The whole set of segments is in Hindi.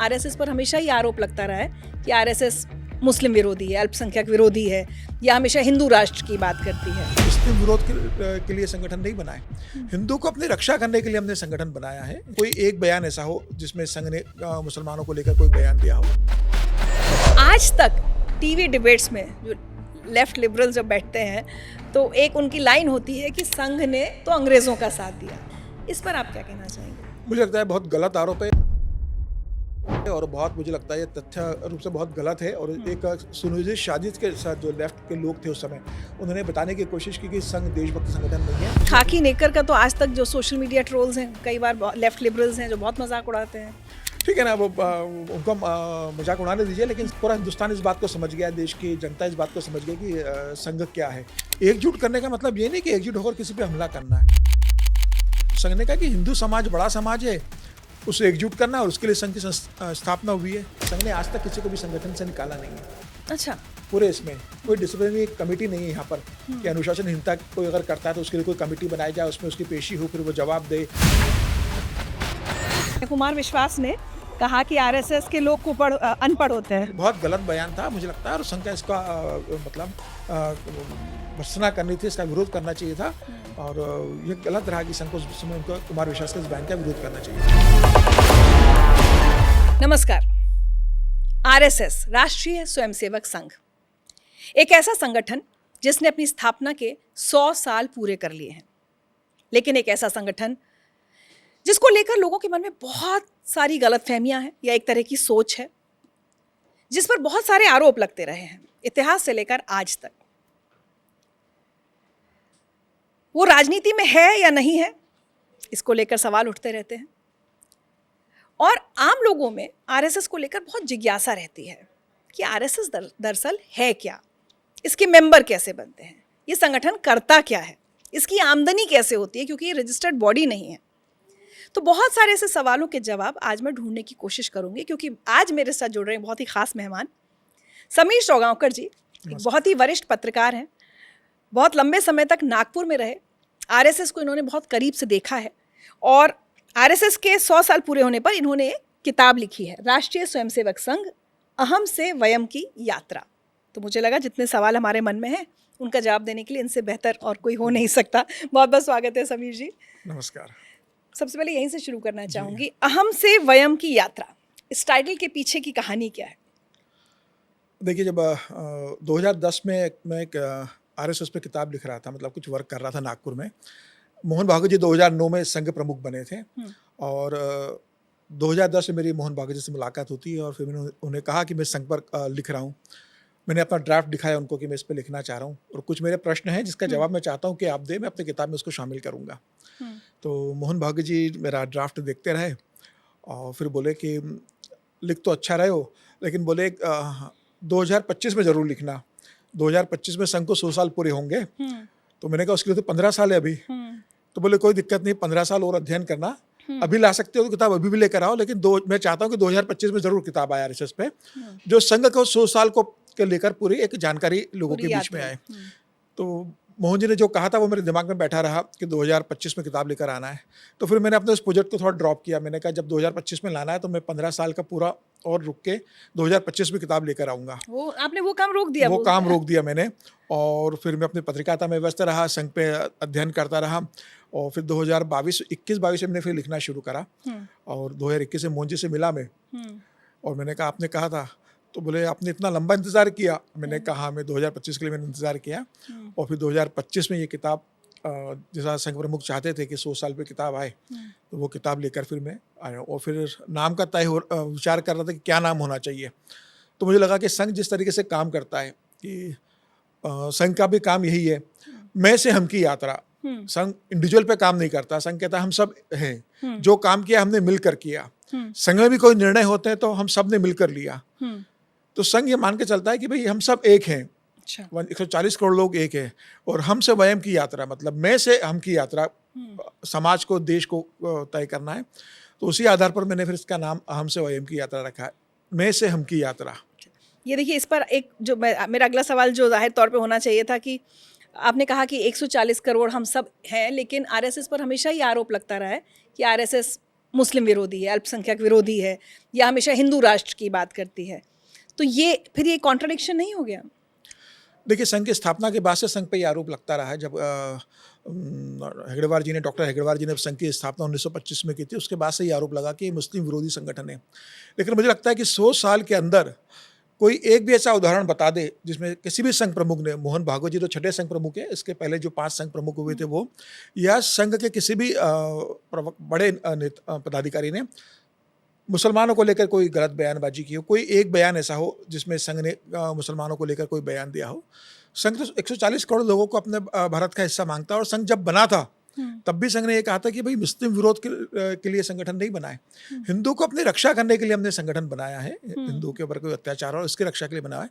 आरएसएस पर हमेशा ही आरोप लगता रहा है कि आरएसएस मुस्लिम विरोधी है, अल्पसंख्यक विरोधी है, या हमेशा हिंदू राष्ट्र की बात करती है। मुस्लिम विरोध के लिए संगठन नहीं बनाए, हिंदू को अपनी रक्षा करने के लिए हमने संगठन बनाया है। कोई एक बयान ऐसा हो जिसमें संघ ने मुसलमानों को लेकर कोई बयान दिया हो। आज तक टीवी डिबेट्स में जो लेफ्ट लिबरल जब बैठते हैं तो एक उनकी लाइन होती है कि संघ ने तो अंग्रेजों का साथ दिया। इस पर आप क्या कहना चाहेंगे? मुझे लगता है बहुत गलत आरोप है और बहुत मुझे लगता है ये तथ्य रूप से बहुत गलत है। और एक सुनियोजित साजिश के साथ जो लेफ्ट के लोग थे उस समय, उन्होंने बताने की कोशिश की कि संघ देशभक्त संगठन नहीं है। खाकी नेकर का तो आज तक जो सोशल मीडिया ट्रोल्स हैं, कई बार लेफ्ट लिबरल्स हैं जो बहुत मजाक उड़ाते हैं। ठीक है ना, वो उनको मजाक उड़ाने दीजिए, लेकिन पूरा हिंदुस्तान इस बात को समझ गया, देश की जनता इस बात को समझ गई कि संघ क्या है। एकजुट करने का मतलब ये नहीं कि एकजुट होकर किसी पे हमला करना है। संघ ने कहा कि हिंदू समाज बड़ा समाज है, उसे एकजुट करना, और उसके लिए संघ की स्थापना हुई है। संघ ने आज तक किसी को भी संगठन से निकाला नहीं है। अच्छा, पूरे इसमें कोई डिसिप्लिनरी कमेटी नहीं है यहाँ पर कि अनुशासनहीनता कोई अगर करता है तो उसके लिए कोई कमेटी बनाई जाए, उसमें उसकी पेशी हो, फिर वो जवाब दे। कुमार विश्वास ने कहा कि आरएसएस के लोग को अनपढ़ होते हैं। बहुत गलत बयान था मुझे लगता है, और संघ का इसका मतलब भर्त्सना करनी थी, इसका विरोध करना चाहिए था। और ये गलत रहा कि संघ को उस समय उनको कुमार विश्वास के इस बयान का विरोध करना चाहिए। नमस्कार। आरएसएस राष्ट्रीय स्वयंसेवक संघ एक ऐसा संगठन जिसने अपनी स्थापना के 100 साल पूरे कर लिए हैं, लेकिन एक ऐसा संगठन जिसको लेकर लोगों के मन में बहुत सारी गलतफहमियां हैं या एक तरह की सोच है, जिस पर बहुत सारे आरोप लगते रहे हैं इतिहास से लेकर आज तक। वो राजनीति में है या नहीं है, इसको लेकर सवाल उठते रहते हैं। और आम लोगों में आरएसएस को लेकर बहुत जिज्ञासा रहती है कि आरएसएस दरअसल है क्या, इसके मेंबर कैसे बनते हैं, ये संगठन करता क्या है, इसकी आमदनी कैसे होती है, क्योंकि ये रजिस्टर्ड बॉडी नहीं है। तो बहुत सारे ऐसे सवालों के जवाब आज मैं ढूंढने की कोशिश करूंगी, क्योंकि आज मेरे साथ जुड़ रहे हैं बहुत ही खास मेहमान समीर चौगांवकर जी। एक बहुत ही वरिष्ठ पत्रकार हैं, बहुत लंबे समय तक नागपुर में रहे, आरएसएस को इन्होंने बहुत करीब से देखा है, और आरएसएस के 100 साल पूरे होने पर इन्होंने एक किताब लिखी है, राष्ट्रीय स्वयंसेवक संघ अहम से वयम की यात्रा। तो मुझे लगा जितने सवाल हमारे मन में हैं उनका जवाब देने के लिए इनसे बेहतर और कोई हो नहीं सकता। बहुत बहुत स्वागत है समीर जी। नमस्कार। सबसे पहले यहीं से शुरू करना चाहूँगी, अहम से वयम की यात्रा, इस टाइटल के पीछे की कहानी क्या है? देखिए, जब 2010 में मैं एक आरएसएस पे किताब लिख रहा था, मतलब कुछ वर्क कर रहा था नागपुर में। मोहन भागवत जी 2009 में संघ प्रमुख बने थे, और 2010 में मेरी मोहन भागवत जी से मुलाकात होती है, और फिर मैंने उन्हें कहा कि मैं संघ पर लिख रहा हूँ। मैंने अपना ड्राफ्ट दिखाया उनको कि मैं इस पर लिखना चाह रहा हूँ, और कुछ मेरे प्रश्न हैं जिसका जवाब मैं चाहता हूँ कि आप दें, मैं अपनी किताब में उसको शामिल करूँगा। तो मोहन भागवत जी मेरा ड्राफ्ट देखते रहे और फिर बोले कि लिख तो अच्छा रहे हो, लेकिन बोले 2025 में ज़रूर लिखना, 2025 में संघ को 100 साल पूरे होंगे। तो मैंने कहा उसके लिए तो 15 साल है अभी। तो बोले कोई दिक्कत नहीं, 15 साल और अध्ययन करना, अभी ला सकते हो तो किताब अभी भी लेकर आओ, लेकिन मैं चाहता हूँ कि 2025 में ज़रूर किताब आए आरएसएस पे, जो संघ को 100 साल को के लेकर पूरी एक जानकारी लोगों के बीच में आए। तो मोहन जी ने जो कहा था वो मेरे दिमाग में बैठा रहा कि 2025 में किताब लेकर आना है। तो फिर मैंने अपने उस प्रोजेक्ट को थोड़ा ड्रॉप किया। मैंने कहा जब 2025 में लाना है तो मैं 15 साल का पूरा और रुक के 2025 में किताब लेकर आऊँगा। आपने वो काम रोक दिया? वो काम रोक दिया मैंने, और फिर मैं अपनी पत्रकारिता में व्यस्त रहा, संघ पे अध्ययन करता रहा, और फिर 21-22 में मैंने फिर लिखना शुरू करा। और 2021 में मोहन जी से मिला मैं, और मैंने कहा आपने कहा था, तो बोले आपने इतना लंबा इंतज़ार किया? मैंने कहा मैं 2025 के लिए मैंने इंतज़ार किया, और फिर 2025 में ये किताब जैसा संघ प्रमुख चाहते थे कि 100 साल पे किताब आए, तो वो किताब लेकर फिर मैं आया। और फिर नाम का विचार कर रहा था कि क्या नाम होना चाहिए। तो मुझे लगा कि संघ जिस तरीके से काम करता है कि संघ का भी काम यही है, मैं से हम की यात्रा। संघ इंडिविजुअल पे काम नहीं करता, संघ कहता है हम सब हैं, जो काम किया हमने मिलकर किया। संघ में भी कोई निर्णय होते हैं तो हम सब ने मिलकर लिया। तो संघ ये मान के चलता है कि भाई हम सब एक हैं। 140 करोड़ लोग एक हैं, और हम से वयम की यात्रा, मतलब मैं से हम की यात्रा, समाज को, देश को तय करना है। तो उसी आधार पर मैंने फिर इसका नाम हम से वयम की यात्रा रखा है, मैं से हम की यात्रा। ये देखिए, इस पर एक जो मेरा अगला सवाल जो जाहिर तौर पे होना चाहिए था कि आपने कहा कि 140 करोड़ हम सब हैं, लेकिन आरएसएस पर हमेशा ही आरोप लगता रहा है कि आरएसएस मुस्लिम विरोधी है, अल्पसंख्यक विरोधी है, या हमेशा हिंदू राष्ट्र की बात करती है, तो ये फिर ये कॉन्ट्रडिक्शन नहीं हो गया? देखिए, संघ की स्थापना के बाद से संघ पे ये आरोप लगता रहा है। जब हेगड़ेवार जी ने, डॉक्टर हेगड़ेवार जी ने संघ की स्थापना 1925 में की थी, उसके बाद से ये आरोप लगा कि ये मुस्लिम विरोधी संगठन है। लेकिन मुझे लगता है कि 100 साल के अंदर कोई एक भी ऐसा उदाहरण बता दे जिसमें किसी भी संघ प्रमुख ने, मोहन भागवत जी तो छठे संघ प्रमुख है, इसके पहले जो 5 संघ प्रमुख हुए थे वो, या संघ के किसी भी बड़े पदाधिकारी ने मुसलमानों को लेकर कोई गलत बयानबाजी की हो, कोई एक बयान ऐसा हो जिसमें संघ ने मुसलमानों को लेकर कोई बयान दिया हो। संघ तो 140 करोड़ लोगों को अपने भारत का हिस्सा मांगता है, और संघ जब बना था तब भी संघ ने ये कहा था कि भाई मुस्लिम विरोध के लिए संगठन नहीं बनाए, हिंदू को अपनी रक्षा करने के लिए हमने संगठन बनाया है, हिंदू के ऊपर कोई अत्याचार और उसकी रक्षा के लिए बनाया है।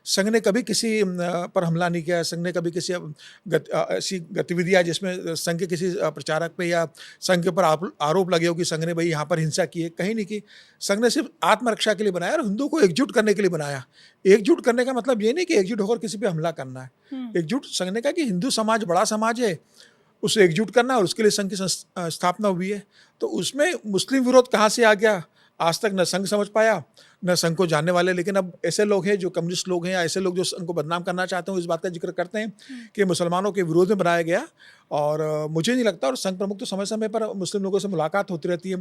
संघ ने कभी किसी पर हमला नहीं किया, संघ ने कभी किसी ऐसी गतिविधियां जिसमें संघ के किसी प्रचारक पे या संघ के ऊपर आरोप लगे हो कि संघ ने भाई यहाँ पर हिंसा की है, कहीं नहीं की। संघ ने सिर्फ आत्मरक्षा के लिए बनाया और हिंदू को एकजुट करने के लिए बनाया। एकजुट करने का मतलब ये नहीं कि एकजुट होकर किसी पे हमला करना है। एकजुट, संघ ने कहा कि हिंदू समाज बड़ा समाज है, उसे एकजुट करना, और उसके लिए संघ की स्थापना हुई है। तो उसमें मुस्लिम विरोध कहाँ से आ गया, आज तक न संघ समझ पाया न संघ को जानने वाले। लेकिन अब ऐसे लोग हैं जो कम्युनिस्ट लोग हैं, या ऐसे लोग जो संघ को बदनाम करना चाहते हैं, इस बात का जिक्र करते हैं कि मुसलमानों के विरोध में बनाया गया। और मुझे नहीं लगता, और संघ प्रमुख तो समय समय पर मुस्लिम लोगों से मुलाकात होती रहती है।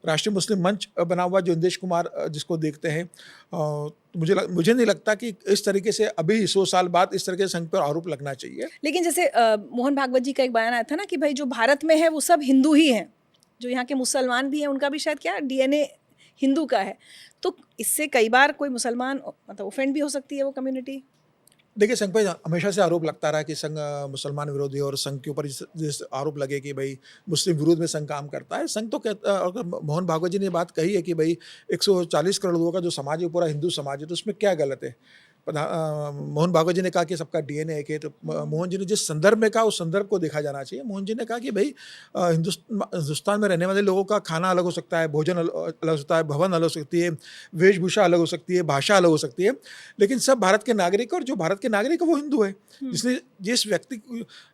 राष्ट्रीय मुस्लिम मंच बना हुआ जो इंदेश कुमार जिसको देखते हैं, मुझे नहीं लगता कि इस तरीके से अभी 100 साल बाद इस तरह के संघ पर आरोप लगना चाहिए। लेकिन जैसे मोहन भागवत जी का एक बयान आया था ना कि भाई जो भारत में है वो सब हिंदू ही हैं, जो यहाँ के मुसलमान भी हैं उनका भी शायद क्या डीएनए हिंदू का है, तो इससे कई बार कोई मुसलमान मतलब ऑफेंड भी हो सकती है वो कम्युनिटी। देखिए, संघ पे हमेशा से आरोप लगता रहा कि संघ मुसलमान विरोधी, और संघ के ऊपर जिस आरोप लगे कि भाई मुस्लिम विरोध में संघ काम करता है। संघ तो कहता, अगर मोहन भागवत जी ने बात कही है कि भाई 140 करोड़ लोगों का जो समाज है पूरा हिंदू समाज है, तो उसमें क्या गलत है। मोहन भागवत जी ने कहा कि सबका डीएनए एक है, तो मोहन जी ने जिस संदर्भ में कहा उस संदर्भ को देखा जाना चाहिए। मोहन जी ने कहा कि भाई हिंदुस्तान में रहने वाले लोगों का खाना अलग हो सकता है, भोजन अलग हो सकता है, भवन अलग हो सकती है, वेशभूषा अलग हो सकती है, भाषा अलग हो सकती है, लेकिन सब भारत के नागरिक, और जो भारत के नागरिक है वो हिंदू है। इसलिए जिस व्यक्ति,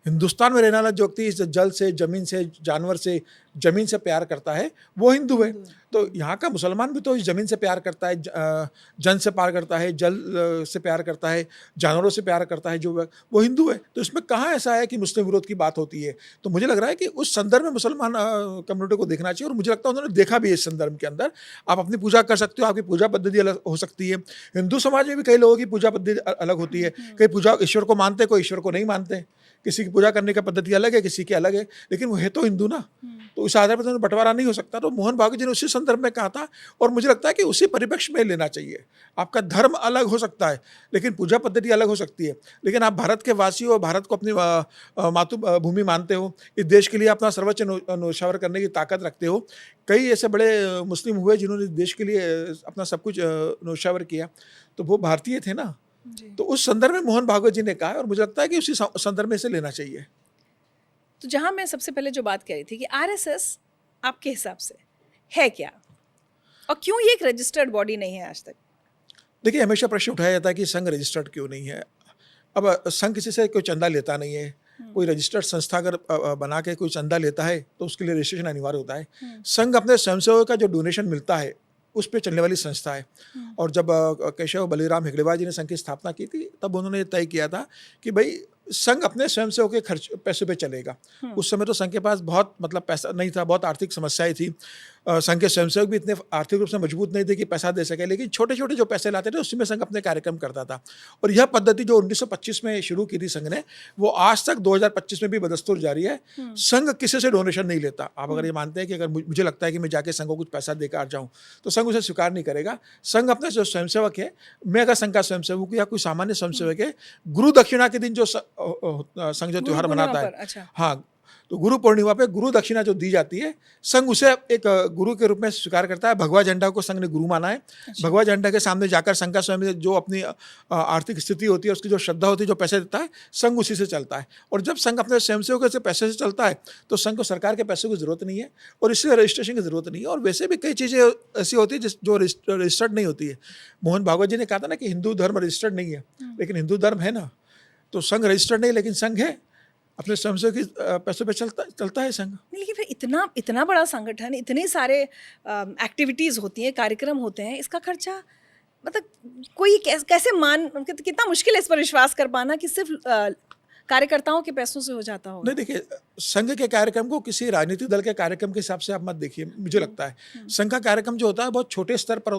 हिंदुस्तान में रहने वाला जो व्यक्ति इस जल से, जमीन से, जानवर से, जमीन से प्यार करता है वो हिंदू है। तो यहाँ का मुसलमान भी तो इस जमीन से प्यार करता है, जन से प्यार करता है, जल से प्यार करता है, जानवरों से प्यार करता है, जो वो हिंदू है। तो इसमें कहाँ ऐसा है कि मुस्लिम विरोध की बात होती है। तो मुझे लग रहा है कि उस संदर्भ में मुसलमान कम्युनिटी को देखना चाहिए, और मुझे लगता है उन्होंने देखा भी है। इस संदर्भ के अंदर आप अपनी पूजा कर सकते हो, आपकी पूजा पद्धति अलग हो सकती है। हिंदू समाज में भी कई लोगों की पूजा पद्धति अलग होती है, कई पूजा ईश्वर को मानते, कोई ईश्वर को नहीं मानते, किसी की पूजा करने का पद्धति अलग है, किसी की अलग है, लेकिन वो है तो हिंदू ना। तो इस आधार पर तो बंटवारा नहीं हो सकता। तो मोहन भागवत जी ने उसी संदर्भ में कहा था, और मुझे लगता है कि उसी परिप्रेक्ष्य में लेना चाहिए। आपका धर्म अलग हो सकता है, लेकिन पूजा पद्धति अलग हो सकती है, लेकिन आप भारत के वासी हो, भारत को अपनी मातृभूमि मानते हो, इस देश के लिए अपना सर्वोच्च न्योछावर करने की ताकत रखते हो। कई ऐसे बड़े मुस्लिम हुए जिन्होंने देश के लिए अपना सब कुछ न्योछावर किया, तो वो भारतीय थे ना। तो उस संदर्भ में मोहन भागवत जी ने कहा, और मुझे लगता है कि उसी संदर्भ में इसे लेना चाहिए। तो जहां मैं सबसे पहले जो बात कह रही थी कि आरएसएस आपके हिसाब से है क्या, और क्यों ये एक रजिस्टर्ड बॉडी नहीं है आज तक? देखिए, हमेशा प्रश्न उठाया जाता है कि संघ रजिस्टर्ड क्यों नहीं है। अब संघ किसी से कोई चंदा लेता नहीं है। कोई रजिस्टर्ड संस्था अगर बना के कोई चंदा लेता है तो उसके लिए रजिस्ट्रेशन अनिवार्य होता है। संघ अपने स्वयंसेवकों का जो डोनेशन मिलता है उस पर चलने वाली संस्था है। और जब केशव बलिराम हेगड़ेवार जी ने संघ की स्थापना की थी, तब उन्होंने तय किया था कि भाई संघ अपने स्वयंसेवकों के खर्च पैसे पे चलेगा। उस समय तो संघ के पास बहुत मतलब पैसा नहीं था, बहुत आर्थिक समस्याएं थी। संघ के स्वयंसेवक भी इतने आर्थिक रूप से मजबूत नहीं थे कि पैसा दे सके, लेकिन छोटे छोटे जो पैसे लाते थे उसी में संघ अपने कार्यक्रम करता था। और यह पद्धति जो 1925 में शुरू की थी संघ ने, वो आज तक 2025 में भी बदस्तूर जारी है। संघ किसी से डोनेशन नहीं लेता। आप अगर ये मानते हैं कि अगर मुझे लगता है कि मैं जाके संघ को कुछ पैसा देकर आ जाऊँ, तो संघ उसे स्वीकार नहीं करेगा। संघ अपने जो स्वयंसेवक है, मैं अगर संघ का स्वयंसेवक हूँ या कोई सामान्य स्वयंसेवक है, गुरु दक्षिणा के दिन जो संघ जो त्योहार मनाता है, अच्छा। हाँ, तो गुरु पूर्णिमा पे गुरु दक्षिणा जो दी जाती है, संघ उसे एक गुरु के रूप में स्वीकार करता है। भगवा झंडा को संघ ने गुरु माना है। भगवा झंडा के सामने जाकर संघ का स्वयं जो अपनी आर्थिक स्थिति होती है, उसकी जो श्रद्धा होती है, जो पैसे देता है, संघ उसी से चलता है। और जब संघ अपने स्वयंसेवकों से पैसे से चलता है तो संघ को सरकार के पैसे की जरूरत नहीं है, और इसलिए रजिस्ट्रेशन की जरूरत नहीं है। और वैसे भी कई चीज़ें ऐसी होती है जो रजिस्टर्ड नहीं होती है। मोहन भागवत जी ने कहा था ना कि हिंदू धर्म रजिस्टर्ड नहीं है, लेकिन हिंदू धर्म है ना। तो संघ रजिस्टर्ड नहीं, लेकिन संघ है। अपने स्वयंसेवक की पैसों पे चलता है संघ। नहीं, लेकिन फिर इतना इतना बड़ा संगठन, इतने सारे एक्टिविटीज़ होती हैं, कार्यक्रम होते हैं, इसका खर्चा मतलब कोई कैसे कितना मुश्किल है इस पर विश्वास कर पाना कि सिर्फ कार्यकर्ताओं के पैसों से हो जाता होगा। नहीं देखिए, संघ के कार्यक्रम को किसी राजनीतिक दल के कार्यक्रम के हिसाब से आप मत देखिए। मुझे लगता है संघ का कार्यक्रम जो होता है बहुत छोटे स्तर पर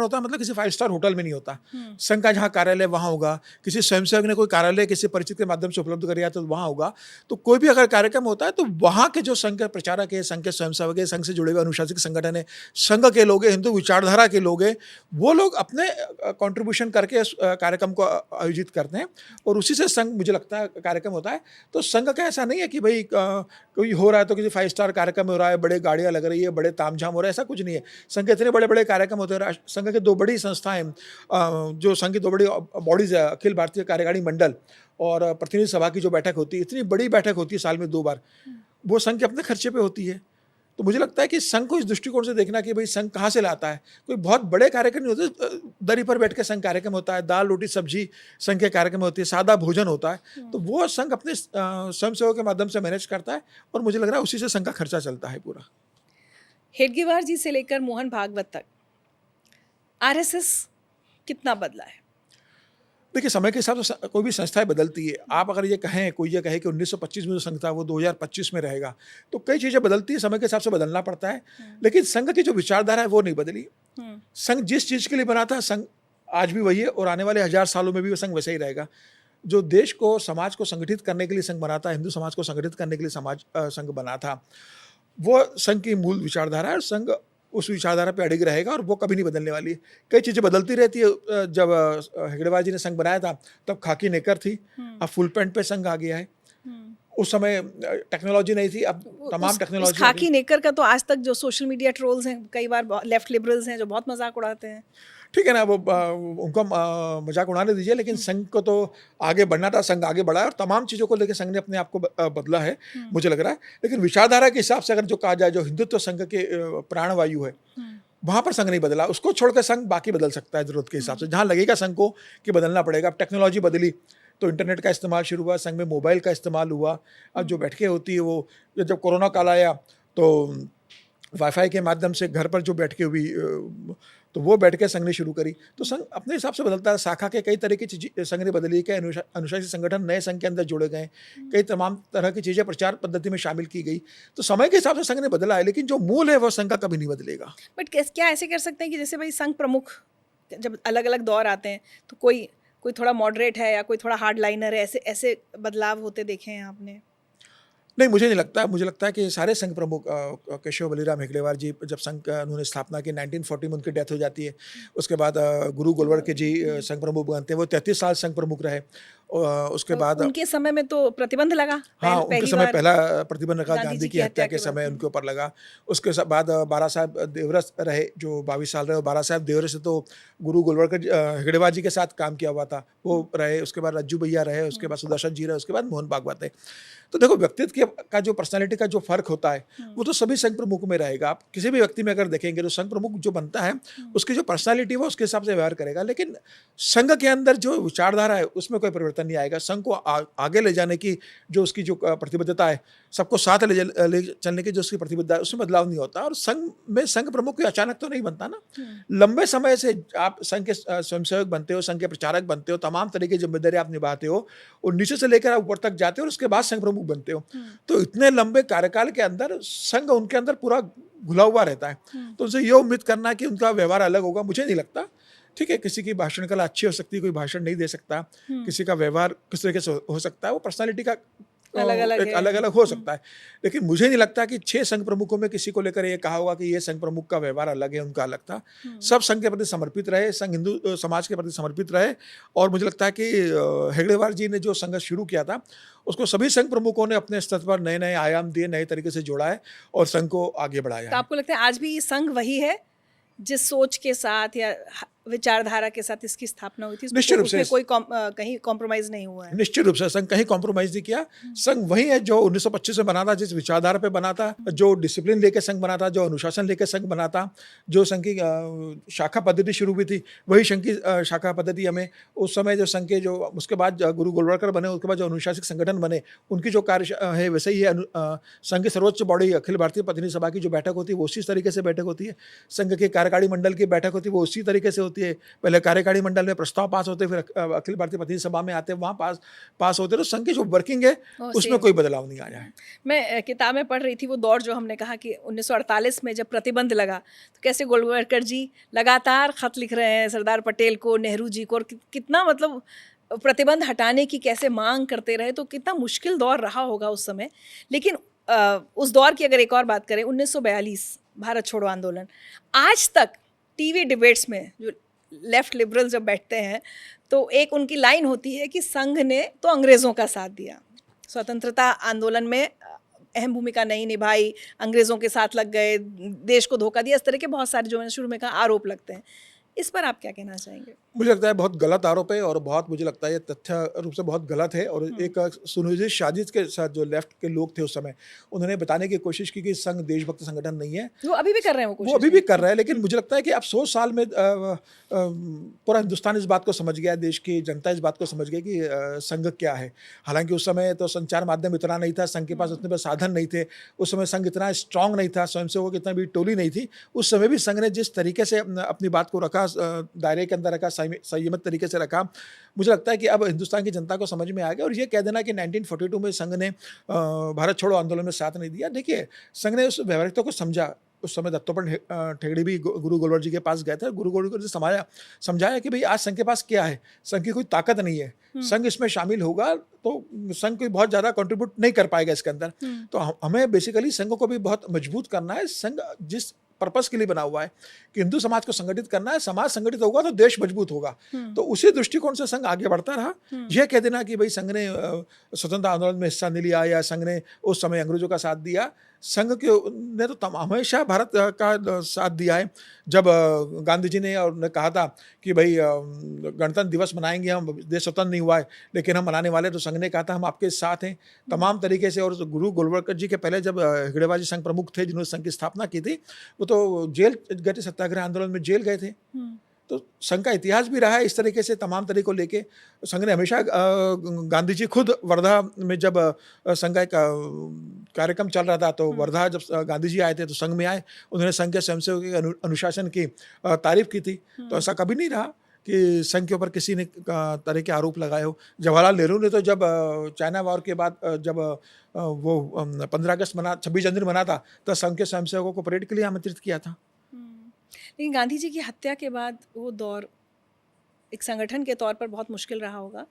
होता है, मतलब किसी 5 स्टार होटल में नहीं होता। संघ का जहाँ कार्यालय वहाँ होगा, किसी स्वयंसेवक ने कोई कार्यालय किसी परिचित के माध्यम से उपलब्ध कर दिया तो वहाँ होगा। तो कोई भी अगर कार्यक्रम होता है तो वहाँ के जो संघ के प्रचारक है, संघ के स्वयंसेवक है, संघ से जुड़े हुए अनुशासित संगठन है, संघ के लोग हैं, हिंदू विचारधारा के लोग हैं, वो लोग अपने कॉन्ट्रीब्यूशन करके कार्यक्रम को आयोजित करते हैं और उसी से संघ, मुझे लगता है, कार्यक्रम होता है। तो संघ का ऐसा नहीं है कि भाई कोई हो रहा है तो किसी 5 स्टार कार्यक्रम हो रहा है, बड़े गाड़ियां लग रही है, बड़े तामझाम हो रहा है, ऐसा कुछ नहीं है। संघ के इतने बड़े बड़े कार्यक्रम होते हैं। संघ के 2 बड़ी संस्थाएं, जो संघ की 2 बड़ी बॉडीज है, अखिल भारतीय कार्यकारिणी मंडल और प्रतिनिधि सभा की जो बैठक होती है, इतनी बड़ी बैठक होती है साल में 2 बार, वो संघ के अपने खर्चे पे होती है। तो मुझे लगता है कि संघ को इस दृष्टिकोण से देखना कि भाई संघ कहाँ से लाता है। कोई बहुत बड़े कार्यक्रम नहीं होते, दरी पर बैठ के संघ कार्यक्रम होता है, दाल रोटी सब्जी संघ के कार्यक्रम होती है, सादा भोजन होता है। तो वो संघ अपने स्वयंसेवकों के माध्यम से मैनेज करता है और मुझे लग रहा है उसी से संघ का खर्चा चलता है पूरा। हेडगेवार जी से लेकर मोहन भागवत तक आरएसएस कितना बदला है? देखिए, समय के हिसाब से कोई भी संस्थाएं बदलती है। आप अगर ये कहें, कोई ये कहे कि 1925 में जो संघ था वो 2025 में रहेगा, तो कई चीज़ें बदलती है, समय के हिसाब से बदलना पड़ता है। लेकिन संघ की जो विचारधारा है वो नहीं बदली। संघ जिस चीज़ के लिए बना था, संघ आज भी वही है और आने वाले 1000 सालों में भी वो संघ वैसे ही रहेगा। जो देश को, समाज को संगठित करने के लिए संघ बना था, हिंदू समाज को संगठित करने के लिए संघ बना था, वो संघ की मूल विचारधारा है और संघ उस विचारधारा पे अड़िग रहेगा और वो कभी नहीं बदलने वाली है। कई चीज़ें बदलती रहती है। जब हेगड़ेवार जी ने संघ बनाया था तब खाकी नेकर थी, अब फुल पैंट पे संघ आ गया है। उस समय टेक्नोलॉजी नहीं थी, अब तमाम टेक्नोलॉजी। खाकी नेकर का तो आज तक जो सोशल मीडिया ट्रोल्स हैं, कई बार लेफ्ट लिबरल्स हैं जो बहुत मजाक उड़ाते हैं। ठीक है ना, वो उनको मजाक उड़ाने दीजिए, लेकिन संघ को तो आगे बढ़ना था, संघ आगे बढ़ा है और तमाम चीज़ों को लेकर संघ ने अपने आप को बदला है, मुझे लग रहा है। लेकिन विचारधारा के हिसाब से अगर जो कहा जाए, जो हिंदुत्व संघ के प्राणवायु है, वहाँ पर संघ नहीं बदला। उसको छोड़कर संघ बाकी बदल सकता है ज़रूरत के हिसाब से, जहाँ लगेगा संघ को कि बदलना पड़ेगा। अब टेक्नोलॉजी बदली तो इंटरनेट का इस्तेमाल शुरू हुआ, संघ में मोबाइल का इस्तेमाल हुआ। अब जो बैठकें होती है वो, जब कोरोना काल आया तो वाईफाई के माध्यम से घर पर जो बैठकें हुई, तो वो बैठकें संघ ने शुरू करी। तो संघ अपने हिसाब से बदलता है। शाखा के कई तरह की चीज़ें संघ ने बदली, कई अनुशासित संगठन नए संघ के अंदर जोड़े गए, कई तमाम तरह की चीज़ें प्रचार पद्धति में शामिल की गई। तो समय के हिसाब से संघ ने बदला है, लेकिन जो मूल है वो संघ का कभी नहीं बदलेगा। बट क्या ऐसे कर सकते हैं कि जैसे भाई संघ प्रमुख जब अलग अलग दौर आते हैं तो कोई थोड़ा मॉडरेट है या कोई थोड़ा हार्ड लाइनर है, ऐसे बदलाव होते देखे हैं आपने? नहीं, मुझे नहीं लगता। मुझे लगता है कि सारे संघ प्रमुख, केशव बलिराम हेगड़ेवार जी जब संघ का उन्होंने स्थापना की, 1940 में उनकी डेथ हो जाती है। उसके बाद गुरु गोलवलकर जी संघ प्रमुख बनते हैं, वो 33 साल संघ प्रमुख रहे। उसके बाद उनके समय में तो प्रतिबंध लगा। हाँ, उनके समय पहला प्रतिबंध लगा, गांधी की हत्या के समय उनके ऊपर लगा। उसके बाद बारा साहब देवरस रहे जो 22 साल रहे, और बारा साहब देवरस से तो गुरु गोलवलकर हेगड़ेवार जी के साथ काम किया हुआ था, वो रहे। उसके बाद रज्जू भैया रहे, उसके बाद सुदर्शन जी रहे, उसके बाद मोहन भागवत है। तो देखो, व्यक्तित्व का जो पर्सनालिटी का जो फर्क होता है वो तो सभी संघ प्रमुख में रहेगा। आप किसी भी व्यक्ति में अगर देखेंगे तो संघ प्रमुख जो बनता है उसकी जो पर्सनालिटी है उसके हिसाब से व्यवहार करेगा, लेकिन संघ के अंदर जो विचारधारा है उसमें कोई परिवर्तन नहीं आएगा। संघ को आगे ले जाने की जो उसकी जो प्रतिबद्धता है, सबको साथ ले चलने की जो उसकी प्रतिबद्धता है, उसमें बदलाव नहीं होता। और संघ में संघ प्रमुख कोई अचानक तो नहीं बनता ना। लंबे समय से आप संघ के स्वयंसेवक बनते हो, संघ के प्रचारक बनते हो, तमाम तरह की जिम्मेदारी आप निभाते हो और नीचे से लेकर ऊपर तक जाते हो और उसके बाद संघ प्रमुख बनते हो। तो इतने लंबे कार्यकाल के अंदर संघ उनके अंदर पूरा घुला हुआ रहता है। तो उनसे ये उम्मीद करना कि उनका व्यवहार अलग होगा, मुझे नहीं लगता। ठीक है, किसी की भाषण कला अच्छी हो सकती है, कोई भाषण नहीं दे सकता, किसी का व्यवहार किस तरीके से हो सकता है, वो पर्सनालिटी का अलग अलग हो सकता है। लेकिन मुझे नहीं लगता कि 6 संघ प्रमुखों में किसी को लेकर ये कहा होगा कि ये संघ प्रमुख का व्यवहार अलग है, उनका अलग था। सब संघ के प्रति समर्पित रहे, संघ हिंदू समाज के प्रति समर्पित रहे। और मुझे लगता है कि हेगड़ेवार जी ने जो संघर्ष शुरू किया था उसको सभी संघ प्रमुखों ने अपने स्तर पर नए नए आयाम दिए, नए तरीके से जोड़ा है और संघ को आगे बढ़ाया। तो आपको लगता है आज भी संघ वही है जिस सोच के साथ या विचारधारा के साथ इसकी स्थापना हुई थी, निश्चित रूप से उसमें कोई कहीं कॉम्प्रोमाइज नहीं हुआ है। निश्चित रूप से संघ कहीं कॉम्प्रोमाइज नहीं किया। संघ वही है जो 1925 में बना था, जिस विचारधारा पे बना था, जो डिसिप्लिन लेके संघ बना था, जो अनुशासन लेके संघ बना था, जो संघ की शाखा पद्धति शुरू हुई थी, वही संघ की शाखा पद्धति हमें उस समय जो संघ के जो उसके बाद गुरु गोलवलकर बने, उसके बाद जो अनुशासिक संगठन बने, उनकी जो कार्य है वैसे ही है। संघ की सर्वोच्च बॉडी अखिल भारतीय प्रतिनिधि सभा की जो बैठक होती है वो उसी तरीके से बैठक होती है। संघ के कार्यकारी मंडल की बैठक होती है वो उसी तरीके से होती है। पहले कार्यकारी मंडल में प्रस्ताव पास होते, फिर अखिल भारतीय प्रतिनिधि सभा में आते, वहाँ पास होते। तो संघ की जो वर्किंग है उसमें कोई बदलाव नहीं आया है। मैं किताब में पढ़ रही थी वो दौर जो हमने कहा कि 1948 में जब प्रतिबंध लगा तो कैसे गोलवलकर जी लगातार खत लिख रहे हैं सरदार पटेल को, नेहरू जी को, और कितना मतलब प्रतिबंध हटाने की कैसे मांग करते रहे। तो कितना मुश्किल दौर रहा होगा उस समय। लेकिन उस दौर की अगर एक और बात करें, 1942 भारत छोड़ो आंदोलन, आज तक टीवी डिबेट्स में जो लेफ्ट लिबरल जब बैठते हैं तो एक उनकी लाइन होती है कि संघ ने तो अंग्रेज़ों का साथ दिया, स्वतंत्रता आंदोलन में अहम भूमिका नहीं निभाई, अंग्रेज़ों के साथ लग गए, देश को धोखा दिया, इस तरह के बहुत सारे जो मैंने शुरू में कहा आरोप लगते हैं। इस पर आप क्या कहना चाहेंगे? मुझे लगता है बहुत गलत आरोप है और बहुत मुझे लगता है ये तथ्य रूप से बहुत गलत है। और एक सुनियोजित साजिश के साथ जो लेफ्ट के लोग थे उस समय, उन्होंने बताने की कोशिश की कि संघ देशभक्त संगठन नहीं है। वो अभी भी कर रहे हैं, वो अभी भी कर रहे हैं। लेकिन मुझे लगता है कि अब 100 साल में पूरा हिंदुस्तान इस बात को समझ गया, देश की जनता इस बात को समझ गई कि संघ क्या है। हालांकि उस समय तो संचार माध्यम इतना नहीं था, संघ के पास उतने साधन नहीं थे, उस समय संघ इतना स्ट्रांग नहीं था, स्वयंसेवकों की इतना भी टोली नहीं थी। उस समय भी संघ ने जिस तरीके से अपनी बात को रखा, दायरे के अंदर रखा, संयमित तरीके से रखा, मुझे लगता है कि अब हिंदुस्तान की जनता को समझ में आ गया। और ये कह देना कि 1942 में संघ ने भारत छोड़ो आंदोलन में साथ नहीं दिया, देखिए संघ ने उस व्यवहारिकता को समझा। उस समय दत्तोपंत ठेंगड़ी भी गुरु गोलवलकर जी के पास गए थे। गुरु गोलवलकर जी समझाया कि भाई आज संघ के पास क्या है, संघ की कोई ताकत नहीं है, संघ इसमें शामिल होगा तो संघ कोई बहुत ज़्यादा कंट्रीब्यूट नहीं कर पाएगा इसके अंदर। तो हमें बेसिकली संघ को भी बहुत मजबूत करना है। संघ जिस पर्पस के लिए बना हुआ है कि हिंदू समाज को संगठित करना है, समाज संगठित होगा तो देश मजबूत होगा। तो उसी दृष्टिकोण से संघ आगे बढ़ता रहा। यह कह देना कि भाई संघ ने स्वतंत्रता आंदोलन में हिस्सा नहीं लिया या संघ ने उस समय अंग्रेजों का साथ दिया, संघ के ने तो हमेशा भारत का साथ दिया है। जब गांधी जी ने और ने कहा था कि भाई गणतंत्र दिवस मनाएंगे, हम देश स्वतंत्र नहीं हुआ है लेकिन हम मनाने वाले, तो संघ ने कहा था हम आपके साथ हैं तमाम तरीके से। और गुरु गोलवलकर जी के पहले जब हिगड़ेबाजी संघ प्रमुख थे जिन्होंने संघ की स्थापना की थी, वो तो जेल गए थे, सत्याग्रह आंदोलन में जेल गए थे। तो संघ का इतिहास भी रहा है इस तरीके से तमाम तरीकों लेके। संघ ने हमेशा गांधी जी खुद वर्धा में जब संघ का एक कार्यक्रम चल रहा था तो वर्धा जब गांधी जी आए थे तो संघ में आए, उन्होंने संघ के स्वयंसेवकों के अनुशासन की तारीफ की थी। तो ऐसा कभी नहीं रहा कि संघ के ऊपर किसी ने तरह के आरोप लगाए हो। जवाहरलाल नेहरू ने तो जब चाइना वॉर के बाद जब वो 15 अगस्त 26 जनवरी मना था तो संघ के स्वयंसेवकों को परेड के लिए आमंत्रित किया था। लेकिन गांधी जी की हत्या के बाद वो दौर एक संगठन के तौर पर बहुत मुश्किल रहा होगा।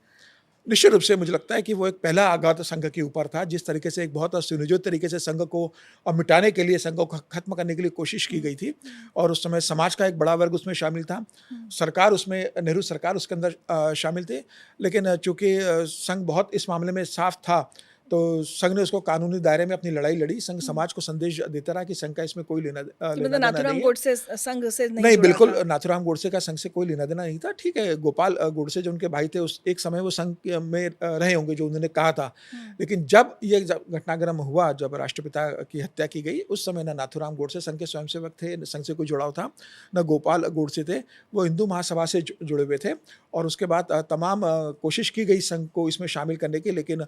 निश्चित रूप से मुझे लगता है कि वो एक पहला आघात संघ के ऊपर था। जिस तरीके से एक बहुत सुनियोजित तरीके से संघ को मिटाने के लिए, संघ को खत्म करने के लिए कोशिश की गई थी। और उस समय समाज का एक बड़ा वर्ग उसमें शामिल था, सरकार उसमें, नेहरू सरकार उसके अंदर शामिल थे। लेकिन चूंकि संघ बहुत इस मामले में साफ था तो संघ ने उसको कानूनी दायरे में अपनी लड़ाई लड़ी। संघ समाज को संदेश देता रहा कि संघ का इसमें कोई लेना देना नाथूराम गोडसे संघ से नहीं, बिल्कुल नाथूराम गोडसे का संघ से कोई लेना देना नहीं था। ठीक है, गोपाल गोडसे जो उनके भाई थे उस एक समय वो संघ में रहे होंगे जो उन्होंने कहा था। लेकिन जब ये घटनाक्रम हुआ, जब राष्ट्रपिता की हत्या की गई, उस समय न नाथूराम गोडसे संघ के स्वयंसेवक थे, न संघ से कोई जुड़ाव था, न गोपाल गोडसे थे। वो हिंदू महासभा से जुड़े हुए थे। और उसके बाद तमाम कोशिश की गई संघ को इसमें शामिल करने की, लेकिन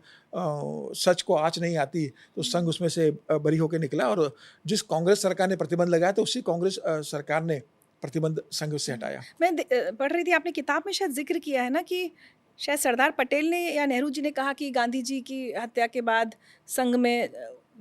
सच को आँच नहीं आती तो संघ उसमें से बरी होकर निकला। और जिस कांग्रेस सरकार ने प्रतिबंध लगाया तो उसी कांग्रेस सरकार ने प्रतिबंध संघ से हटाया। मैं पढ़ रही थी, आपने किताब में शायद जिक्र किया है ना कि शायद सरदार पटेल ने या नेहरू जी ने कहा कि गांधी जी की हत्या के बाद संघ में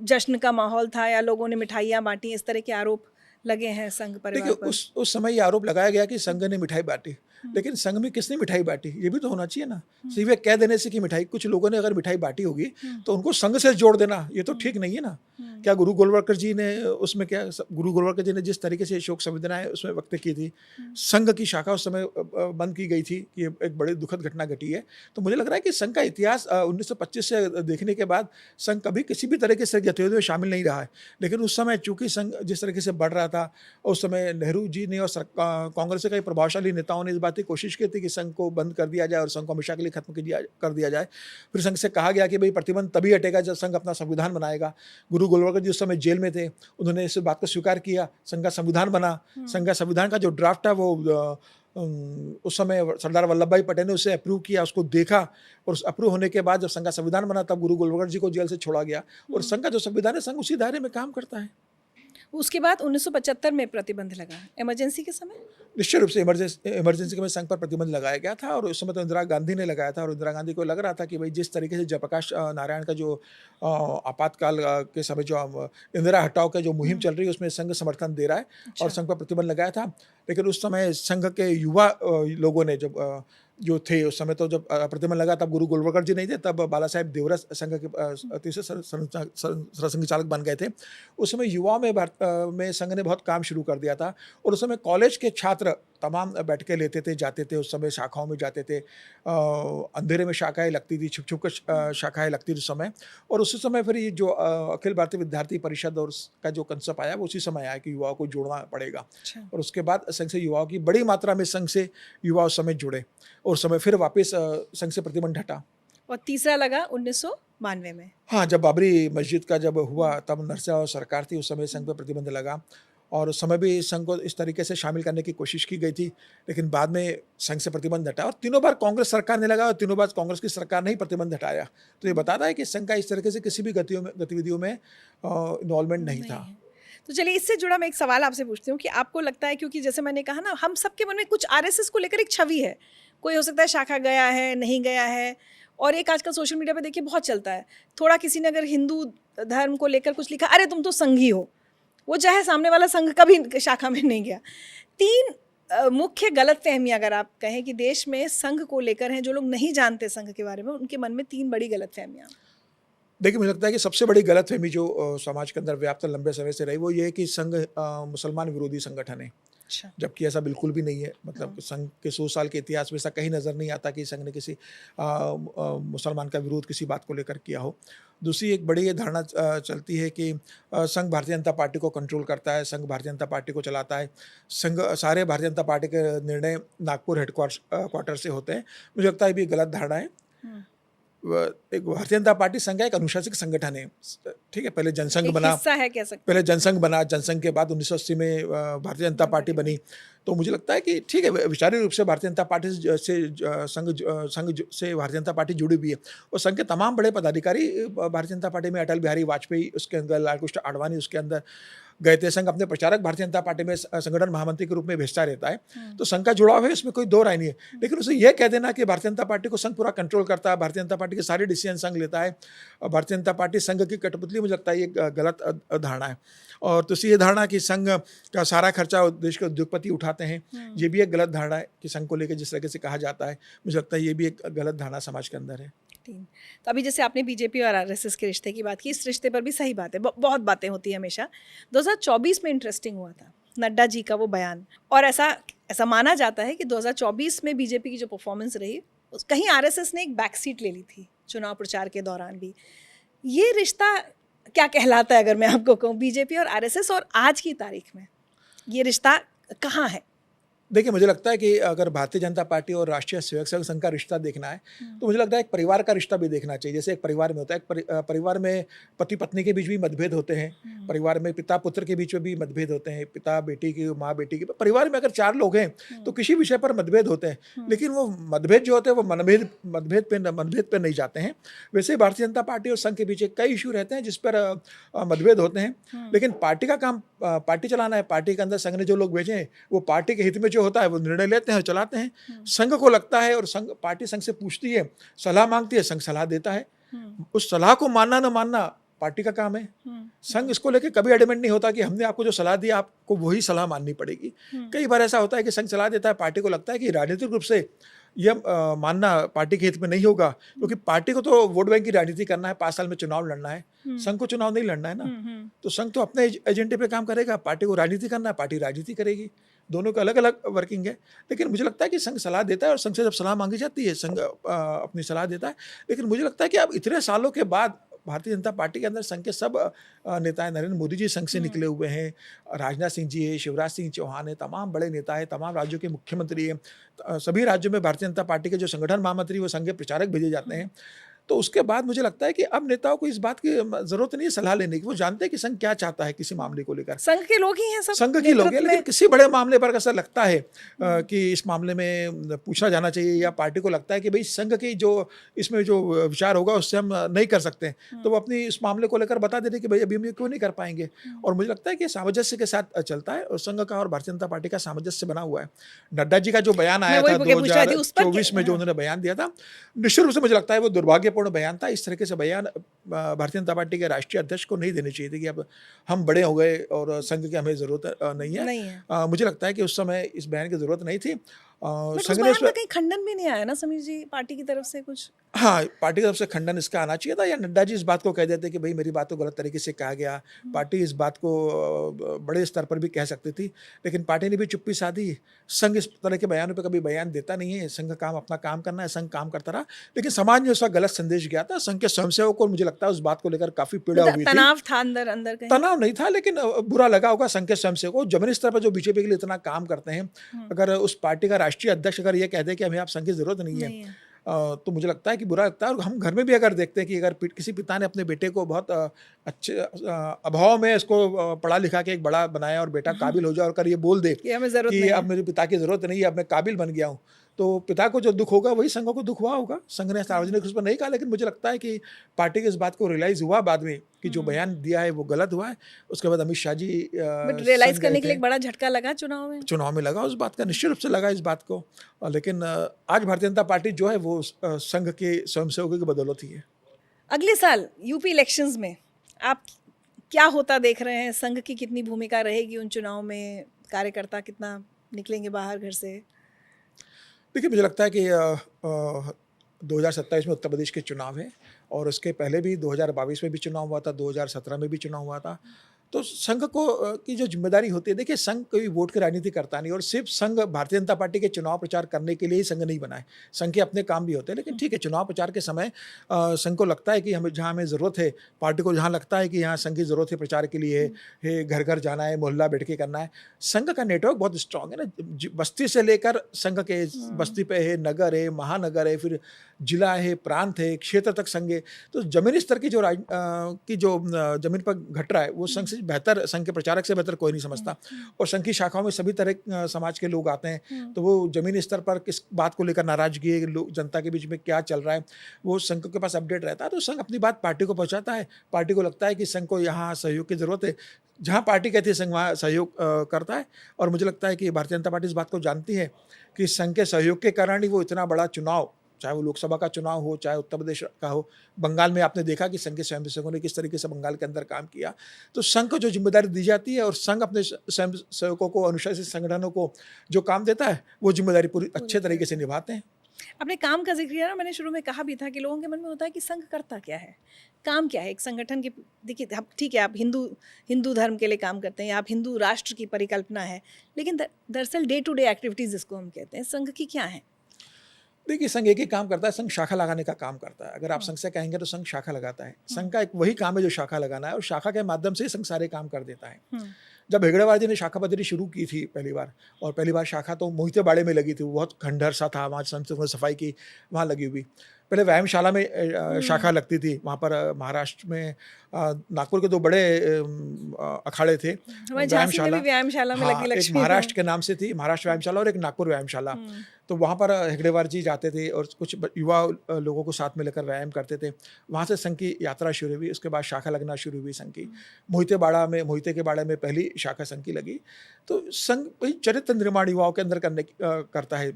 जश्न का माहौल था या लोगों ने मिठाइयाँ बांटी, इस तरह के आरोप लगे हैं संघ परिवार पर। उस समय ये आरोप लगाया गया कि संघ ने मिठाई बांटी। लेकिन संघ में किसने मिठाई बांटी, ये भी तो होना चाहिए ना। सिर्फ ये कह देने से कि मिठाई, कुछ लोगों ने अगर मिठाई बांटी होगी तो उनको संघ से जोड़ देना, ये तो ठीक नहीं है ना। क्या गुरु गोलवलकर जी ने उसमें क्या, गुरु गोलवलकर जी ने जिस तरीके से शोक संवेदनाएं उसमें व्यक्त की थी, संघ की शाखा उस समय बंद की गई थी, ये एक बड़ी दुखद घटना घटी है। तो मुझे लग रहा है कि संघ का इतिहास 1925 से देखने के बाद संघ कभी किसी भी तरीके से गतिविधियों में शामिल नहीं रहा है। लेकिन उस समय चूंकि संघ जिस तरीके से बढ़ रहा था, उस समय नेहरू जी ने और कांग्रेस के कई प्रभावशाली नेताओं ने इस बात की कोशिश की थी कि संघ को बंद कर दिया जाए और संघ को हमेशा के लिए खत्म कर दिया जाए। फिर संघ से कहा गया कि भाई प्रतिबंध तभी हटेगा जब संघ अपना संविधान बनाएगा। गुरु गोलवलकर जी उस समय जेल में थे, उन्होंने इस बात को स्वीकार किया, संघ का संविधान बना। संघ का संविधान का जो ड्राफ्ट है वो उस समय सरदार वल्लभ भाई पटेल ने उसे अप्रूव किया, उसको देखा, और उस अप्रूव होने के बाद जब संघ का संविधान बना तब गुरु गोलवलकर जी को जेल से छोड़ा गया। और संघ का जो संविधान है, संघ उसी दायरे में काम करता है। उसके बाद 1975 में प्रतिबंध लगा, इमरजेंसी के समय। निश्चित रूप से इमरजेंसी में संघ पर प्रतिबंध लगाया गया था, और उस समय तो इंदिरा गांधी ने लगाया था। और इंदिरा गांधी को लग रहा था कि भाई जिस तरीके से जयप्रकाश नारायण का जो आपातकाल के समय जो इंदिरा हटाओ का जो मुहिम चल रही है उसमें संघ समर्थन दे रहा है, और संघ पर प्रतिबंध लगाया था। लेकिन उस समय संघ के युवा लोगों ने जब जो थे उस समय, तो जब प्रतिबंध लगा तब गुरु गोलवलकर जी नहीं थे, तब बाला साहेब देवरा संघ के तीसरे सरसंघ चालक बन गए थे। उस समय युवाओं में संघ ने बहुत काम शुरू कर दिया था, और उस समय कॉलेज के छात्र तमाम बैठकें लेते थे, जाते थे, उस समय शाखाओं में जाते थे। अंधेरे में शाखाएं लगती थी, छुप छुप कर शाखाएं लगती थी उस समय। और उसी समय फिर ये जो अखिल भारतीय विद्यार्थी परिषद और का जो कंसेप्ट आया वो उसी समय आया कि युवाओं को जोड़ना पड़ेगा। और उसके बाद संघ से युवाओं की बड़ी मात्रा में संघ से युवा उस समय जुड़े, और उस समय फिर वापस संघ से प्रतिबंध हटा। और तीसरा लगा 1992 में। हाँ, जब बाबरी मस्जिद का जब हुआ तब नरसिम्हा सरकार थी, उस समय संघ पर प्रतिबंध लगा, और उस समय भी संघ को इस तरीके से शामिल करने की कोशिश की गई थी। लेकिन बाद में संघ से प्रतिबंध हटा, और तीनों बार कांग्रेस सरकार ने लगा, और तीनों बार कांग्रेस की सरकार ने ही प्रतिबंध हटाया। तो ये बताता है कि संघ का इस तरीके से किसी भी गतिविधियों में इन्वॉल्वमेंट नहीं था। तो चलिए, इससे जुड़ा मैं एक सवाल आपसे पूछती हूँ कि आपको लगता है, क्योंकि जैसे मैंने कहा ना, हम सबके मन में कुछ आरएसएस को लेकर एक छवि है। कोई हो सकता है शाखा गया है, नहीं गया है, और एक आजकल सोशल मीडिया पे देखिए बहुत चलता है, थोड़ा किसी ने अगर हिंदू धर्म को लेकर कुछ लिखा, अरे तुम तो संघी हो, वो चाहे सामने वाला संघ कभी शाखा में नहीं गया। तीन मुख्य गलतफहमियां अगर आप कहें कि देश में संघ को लेकर हैं, जो लोग नहीं जानते संघ के बारे में, उनके मन में तीन बड़ी गलतफहमियां। देखिए, मुझे लगता है कि सबसे बड़ी गलतफहमी जो समाज के अंदर व्याप्त लंबे समय से रही वो ये है कि संघ मुसलमान विरोधी संगठन है। अच्छा। जबकि ऐसा बिल्कुल भी नहीं है। मतलब संघ के 100 साल के इतिहास में ऐसा कहीं नज़र नहीं आता कि संघ ने किसी मुसलमान का विरोध किसी बात को लेकर किया हो। दूसरी एक बड़ी ये धारणा चलती है कि संघ भारतीय जनता पार्टी को कंट्रोल करता है, संघ भारतीय जनता पार्टी को चलाता है, संघ सारे भारतीय जनता पार्टी के निर्णय नागपुर हेडक्वार्टर से होते हैं। मुझे लगता है ये भी गलत धारणा है। एक भारतीय जनता पार्टी संघ एक अनुशासित संगठन है, ठीक है। पहले जनसंघ बना, हिस्सा है कह सकते हैं। पहले जनसंघ बना, जनसंघ के बाद 1980 में भारतीय जनता पार्टी बनी। तो मुझे लगता है कि ठीक है, विचारिक रूप से भारतीय जनता पार्टी से संघ से भारतीय जनता पार्टी जुड़ी हुई है, और संघ के तमाम बड़े पदाधिकारी भारतीय जनता पार्टी में, अटल बिहारी वाजपेयी उसके अंदर, लालकृष्ण आडवाणी उसके अंदर गए थे। संघ अपने प्रचारक भारतीय जनता पार्टी में संगठन महामंत्री के रूप में भेजता रहता है। तो संघ का जुड़ाव है, इसमें कोई दो राय नहीं है। लेकिन उसे यह कह देना कि भारतीय जनता पार्टी को संघ पूरा कंट्रोल करता है, भारतीय जनता पार्टी के सारे डिसीजन संघ लेता है, भारतीय जनता पार्टी संघ की कठपुतली, मुझे लगता है ये गलत धारणा है। और दूसरी ये धारणा कि संघ का सारा खर्चा देश के उद्योगपति उठाते हैं, ये भी एक गलत धारणा है कि संघ को लेकर जिस तरह से कहा जाता है, मुझे लगता है ये भी एक गलत धारणा समाज के अंदर है। तो अभी जैसे आपने बीजेपी और आरएसएस के रिश्ते की बात की, इस रिश्ते पर भी सही बात है, बहुत बातें होती है हमेशा। 2024 में इंटरेस्टिंग हुआ था नड्डा जी का वो बयान, और ऐसा माना जाता है कि 2024 में बीजेपी की जो परफॉर्मेंस रही, कहीं आरएसएस ने एक बैक सीट ले ली थी चुनाव प्रचार के दौरान भी। ये रिश्ता क्या कहलाता है, अगर मैं आपको कहूँ, बीजेपी और आरएसएस, और आज की तारीख में ये रिश्ता कहाँ है? देखिए, मुझे लगता है कि अगर भारतीय जनता पार्टी और राष्ट्रीय स्वयं सेवक संघ का रिश्ता देखना है तो मुझे लगता है एक परिवार का रिश्ता भी देखना चाहिए। जैसे एक परिवार में होता है, परिवार में पति पत्नी के बीच भी मतभेद होते हैं, परिवार में पिता पुत्र के बीच में भी मतभेद होते हैं, पिता बेटी की, माँ बेटी की। परिवार में अगर 4 लोग हैं तो किसी विषय पर मतभेद होते हैं, लेकिन वो मतभेद जो होते हैं वो मतभेद पे नहीं जाते हैं। वैसे भारतीय जनता पार्टी और संघ के पीछे कई इशू रहते हैं जिस पर मतभेद होते हैं, लेकिन पार्टी का काम पार्टी चलाना है। पार्टी के अंदर संघ ने जो लोग भेजे हैं वो पार्टी के हित में जो होता है वो निर्णय लेते हैं और चलाते हैं। संघ को लगता है, और पार्टी संघ से पूछती है, सलाह मांगती है, संघ सलाह देता है। उस सलाह को मानना न मानना पार्टी का काम है। संघ इसको लेके कभी एडमेंट नहीं होता कि हमने आपको जो सलाह दी आपको वही सलाह माननी पड़ेगी। कई बार ऐसा होता है कि संघ सलाह देता है, पार्टी को लगता है कि राजनीतिक रूप से यह मानना पार्टी के हित में नहीं होगा, क्योंकि पार्टी को तो वोट बैंक की राजनीति करना है, 5 साल में चुनाव लड़ना है, संघ को चुनाव नहीं लड़ना है ना। तो संघ तो अपने एजेंडे पे काम करेगा, पार्टी को राजनीति करना है, पार्टी राजनीति करेगी। दोनों का अलग अलग वर्किंग है। लेकिन मुझे लगता है कि संघ सलाह देता है और संघ से जब सलाह मांगी जाती है संघ अपनी सलाह देता है। लेकिन मुझे लगता है कि अब इतने सालों के बाद भारतीय जनता पार्टी के अंदर संघ के सब नेता हैं। नरेंद्र मोदी जी संघ से निकले हुए हैं, राजनाथ सिंह जी है, शिवराज सिंह चौहान है, तमाम बड़े नेता हैं, तमाम राज्यों के मुख्यमंत्री हैं। सभी राज्यों में भारतीय जनता पार्टी के जो संगठन महामंत्री वो संघ के प्रचारक भेजे जाते हैं। तो उसके बाद मुझे लगता है कि अब नेताओं को इस बात की ज़रूरत नहीं है सलाह लेने की। वो जानते हैं कि संघ क्या चाहता है किसी मामले को लेकर। संघ के लोग ही हैं सब, संघ के लोग हैं। लेकिन किसी बड़े मामले पर ऐसा लगता है कि इस मामले में पूछना जाना चाहिए, या पार्टी को लगता है कि भाई संघ की जो इसमें जो विचार होगा उससे हम नहीं कर सकते, तो वो अपनी इस मामले को लेकर बता देते कि भाई अभी हम ये क्यों नहीं कर पाएंगे। और मुझे लगता है कि सामंजस्य के साथ चलता है और संघ का और भारतीय जनता पार्टी का सामंजस्य बना हुआ है। नड्डा जी का जो बयान आया था 2024 में, जो उन्होंने बयान दिया था, निश्चित रूप से मुझे लगता है वो दुर्भाग्यपूर्ण बयान था। इस तरह के बयान भारतीय जनता पार्टी के राष्ट्रीय अध्यक्ष को नहीं देने चाहिए थे कि अब हम बड़े हो गए और संघ की हमें जरूरत नहीं है। मुझे लगता है कि उस समय इस बयान की जरूरत नहीं थी। संघ ने कहीं खंडन भी नहीं आया ना समीर जी पार्टी की तरफ से कुछ? हाँ, पार्टी की तरफ से खंडन इसका आना चाहिए था, या नड्डा जी इस बात को कह देते कि भाई मेरी बात को गलत तरीके से कहा गया। पार्टी इस बात को बड़े स्तर पर भी कह सकती थी, लेकिन पार्टी ने भी चुप्पी साधी। संघ इस तरह के बयानों पर कभी बयान देता नहीं है। संघ काम अपना काम करना है, संघ काम करता रहा। लेकिन समाज में उसका गलत संदेश गया था। संघ के स्वयंसेवकों को मुझे लगता है उस बात को लेकर काफी पीड़ा हुई थी। तनाव था अंदर अंदर कहीं? तनाव नहीं था, लेकिन बुरा लगा होगा संघ के स्वयंसेवकों। जमीनी स्तर पर जो बीजेपी के लिए इतना काम करते हैं, अगर उस पार्टी का राष्ट्रीय अध्यक्ष अगर ये कह दे कि हमें आप संघ की जरूरत नहीं है, तो मुझे लगता है कि बुरा लगता है। और हम घर में भी अगर देखते हैं कि अगर किसी पिता ने अपने बेटे को बहुत अच्छे अभाव में इसको पढ़ा लिखा के एक बड़ा बनाया और बेटा काबिल हो जाए और कर ये बोल दे कि अब मेरे पिता की जरूरत नहीं है, अब मैं काबिल बन गया हूँ, तो पिता को जो दुख होगा वही संघ को दुख हुआ होगा। संघ ने सार्वजनिक उस पर नहीं कहा, लेकिन मुझे लगता है कि पार्टी के इस बात को रियलाइज हुआ बाद में कि जो बयान दिया है वो गलत हुआ है। उसके बाद अमित शाह जी रियलाइज करने के लिए एक बड़ा झटका लगा चुनाव में लगा उस बात का, निश्चित रूप से लगा इस बात को। लेकिन आज भारतीय जनता पार्टी जो है वो संघ के स्वयंसेवकों की बदौलत ही है। अगले साल यूपी इलेक्शंस में आप क्या होता देख रहे हैं? संघ की कितनी भूमिका रहेगी उन चुनाव में? कार्यकर्ता कितना निकलेंगे बाहर घर से? देखिए, मुझे लगता है कि 2027 में उत्तर प्रदेश के चुनाव है, और उसके पहले भी 2022 में भी चुनाव हुआ था, 2017 में भी चुनाव हुआ था। तो संघ को की जो जिम्मेदारी होती है, देखिए संघ कोई वोट की राजनीति करता नहीं, और सिर्फ संघ भारतीय जनता पार्टी के चुनाव प्रचार करने के लिए ही संघ नहीं बना है। संघ के अपने काम भी होते हैं, लेकिन ठीक है, चुनाव प्रचार के समय संघ को लगता है कि हमें जहाँ हमें ज़रूरत है, पार्टी को जहाँ लगता है कि यहाँ संघ की ज़रूरत है प्रचार के लिए है, घर घर जाना है, मोहल्ला बैठ के करना है। संघ का नेटवर्क बहुत स्ट्रांग है ना, बस्ती से लेकर संघ के बस्ती पे है, नगर है, महानगर है, फिर जिला है, प्रांत है, क्षेत्र तक संघ है। तो जमीनी स्तर की जो जमीन पर घट रहा है वो संघ से बेहतर, संघ के प्रचारक से बेहतर कोई नहीं समझता। और संघ की शाखाओं में सभी तरह समाज के लोग आते हैं, तो वो जमीनी स्तर पर किस बात को लेकर नाराजगी है, लोग जनता के बीच में क्या चल रहा है, वो संघ के पास अपडेट रहता है। तो संघ अपनी बात पार्टी को पहुंचाता है। पार्टी को लगता है कि संघ को यहाँ सहयोग की जरूरत है, जहाँ पार्टी कहती है संघ वहाँ सहयोग करता है। और मुझे लगता है कि भारतीय जनता पार्टी इस बात को जानती है कि संघ के सहयोग के कारण ही वो इतना बड़ा चुनाव, चाहे वो लोकसभा का चुनाव हो, चाहे उत्तर प्रदेश का हो, बंगाल में आपने देखा कि संघ के स्वयंसेवकों ने किस तरीके से बंगाल के अंदर काम किया। तो संघ को जो जिम्मेदारी दी जाती है और संघ अपने स्वयंसेवकों को, अनुशासित संगठनों को जो काम देता है, वो जिम्मेदारी पूरी अच्छे तरीके से निभाते हैं। अपने काम का जिक्र किया ना, मैंने शुरू में कहा भी था कि लोगों के मन में होता है कि संघ करता क्या है, काम क्या है एक संगठन के। देखिए, ठीक है, आप हिंदू धर्म के लिए काम करते हैं, आप हिंदू राष्ट्र की परिकल्पना है, लेकिन दरअसल डे टू डे एक्टिविटीज़ जिसको हम कहते हैं, संघ की क्या है? देखिए, संघ एक ही काम करता है, संघ शाखा लगाने का काम करता है। अगर आप संघ से कहेंगे तो संघ शाखा लगाता है। संघ का एक वही काम है जो शाखा लगाना है, और शाखा के माध्यम से संघ सारे काम कर देता है। जब हेगड़ेवार जी ने शाखा पद्धति शुरू की थी पहली बार, और पहली बार शाखा तो मोहितेबाड़े में लगी थी, वो बहुत खंडहर सा था, वहाँ संत सफाई की वहाँ लगी हुई। पहले व्यायामशाला में शाखा लगती थी, वहाँ पर महाराष्ट्र में नागपुर के दो बड़े अखाड़े थे, व्यायामशाला में लगी, एक महाराष्ट्र के नाम से थी, महाराष्ट्र व्यायामशाला, और एक नागपुर व्यायामशाला। तो वहाँ पर हेगड़ेवार जी जाते थे और कुछ युवा लोगों को साथ में लेकर व्यायाम करते थे। वहाँ से संघ की यात्रा शुरू हुई, उसके बाद शाखा लगना शुरू हुई संघ की। मोहिते के बाड़े में पहली शाखा संघ की लगी। तो संघ वही चरित्र निर्माण युवाओं के अंदर करता है।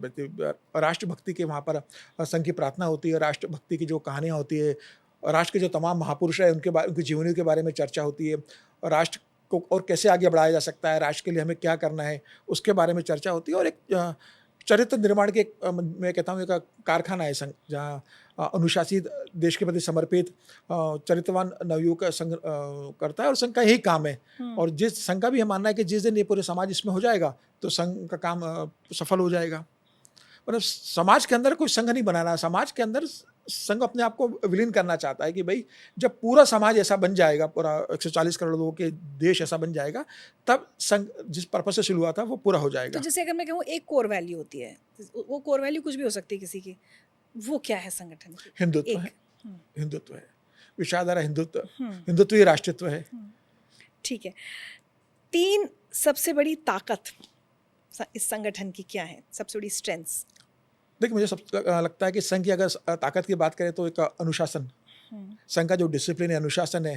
राष्ट्रभक्ति के वहाँ पर संघ की प्रार्थना होती है, राष्ट्रभक्ति की जो कहानियाँ होती है, और राष्ट्र के जो तमाम महापुरुष हैं उनकी जीवनी के बारे में चर्चा होती है, और राष्ट्र को और कैसे आगे बढ़ाया जा सकता है, राष्ट्र के लिए हमें क्या करना है, उसके बारे में चर्चा होती है। और एक चरित्र निर्माण के मैं कहता हूँ एक कारखाना है संघ, जहाँ अनुशासित, देश के प्रति समर्पित, चरित्रवान नवयुवक का संघ करता है, और संघ का यही काम है। और जिस संघ का भी हम मानना है कि जिस दिन ये पूरे समाज इसमें हो जाएगा तो संघ का काम सफल हो जाएगा। मतलब समाज के अंदर कोई संघ नहीं बनाना, समाज के अंदर संघ अपने आप को विलीन करना चाहता है कि भाई जब पूरा समाज ऐसा बन जाएगा, पूरा 140 करोड़ लोगों के देश ऐसा बन जाएगा, तब संघ जिस पर्पस से शुरू हुआ था वो पूरा हो जाएगा। तो जैसे अगर मैं कहूँ एक कोर वैल्यू होती है, वो कोर वैल्यू कुछ भी हो सकती है किसी की, वो क्या है संगठन की? हिंदुत्व है, हिंदुत्व है, विचारधारा हिंदुत्व, हिंदुत्व ही राष्ट्रत्व है। ठीक है, 3 सबसे बड़ी ताकत इस संगठन की क्या है, सबसे बड़ी स्ट्रेंथ्स? देखिए, मुझे लगता है कि संघ की अगर ताकत की बात करें तो एक अनुशासन, संघ का जो डिसिप्लिन है, अनुशासन है,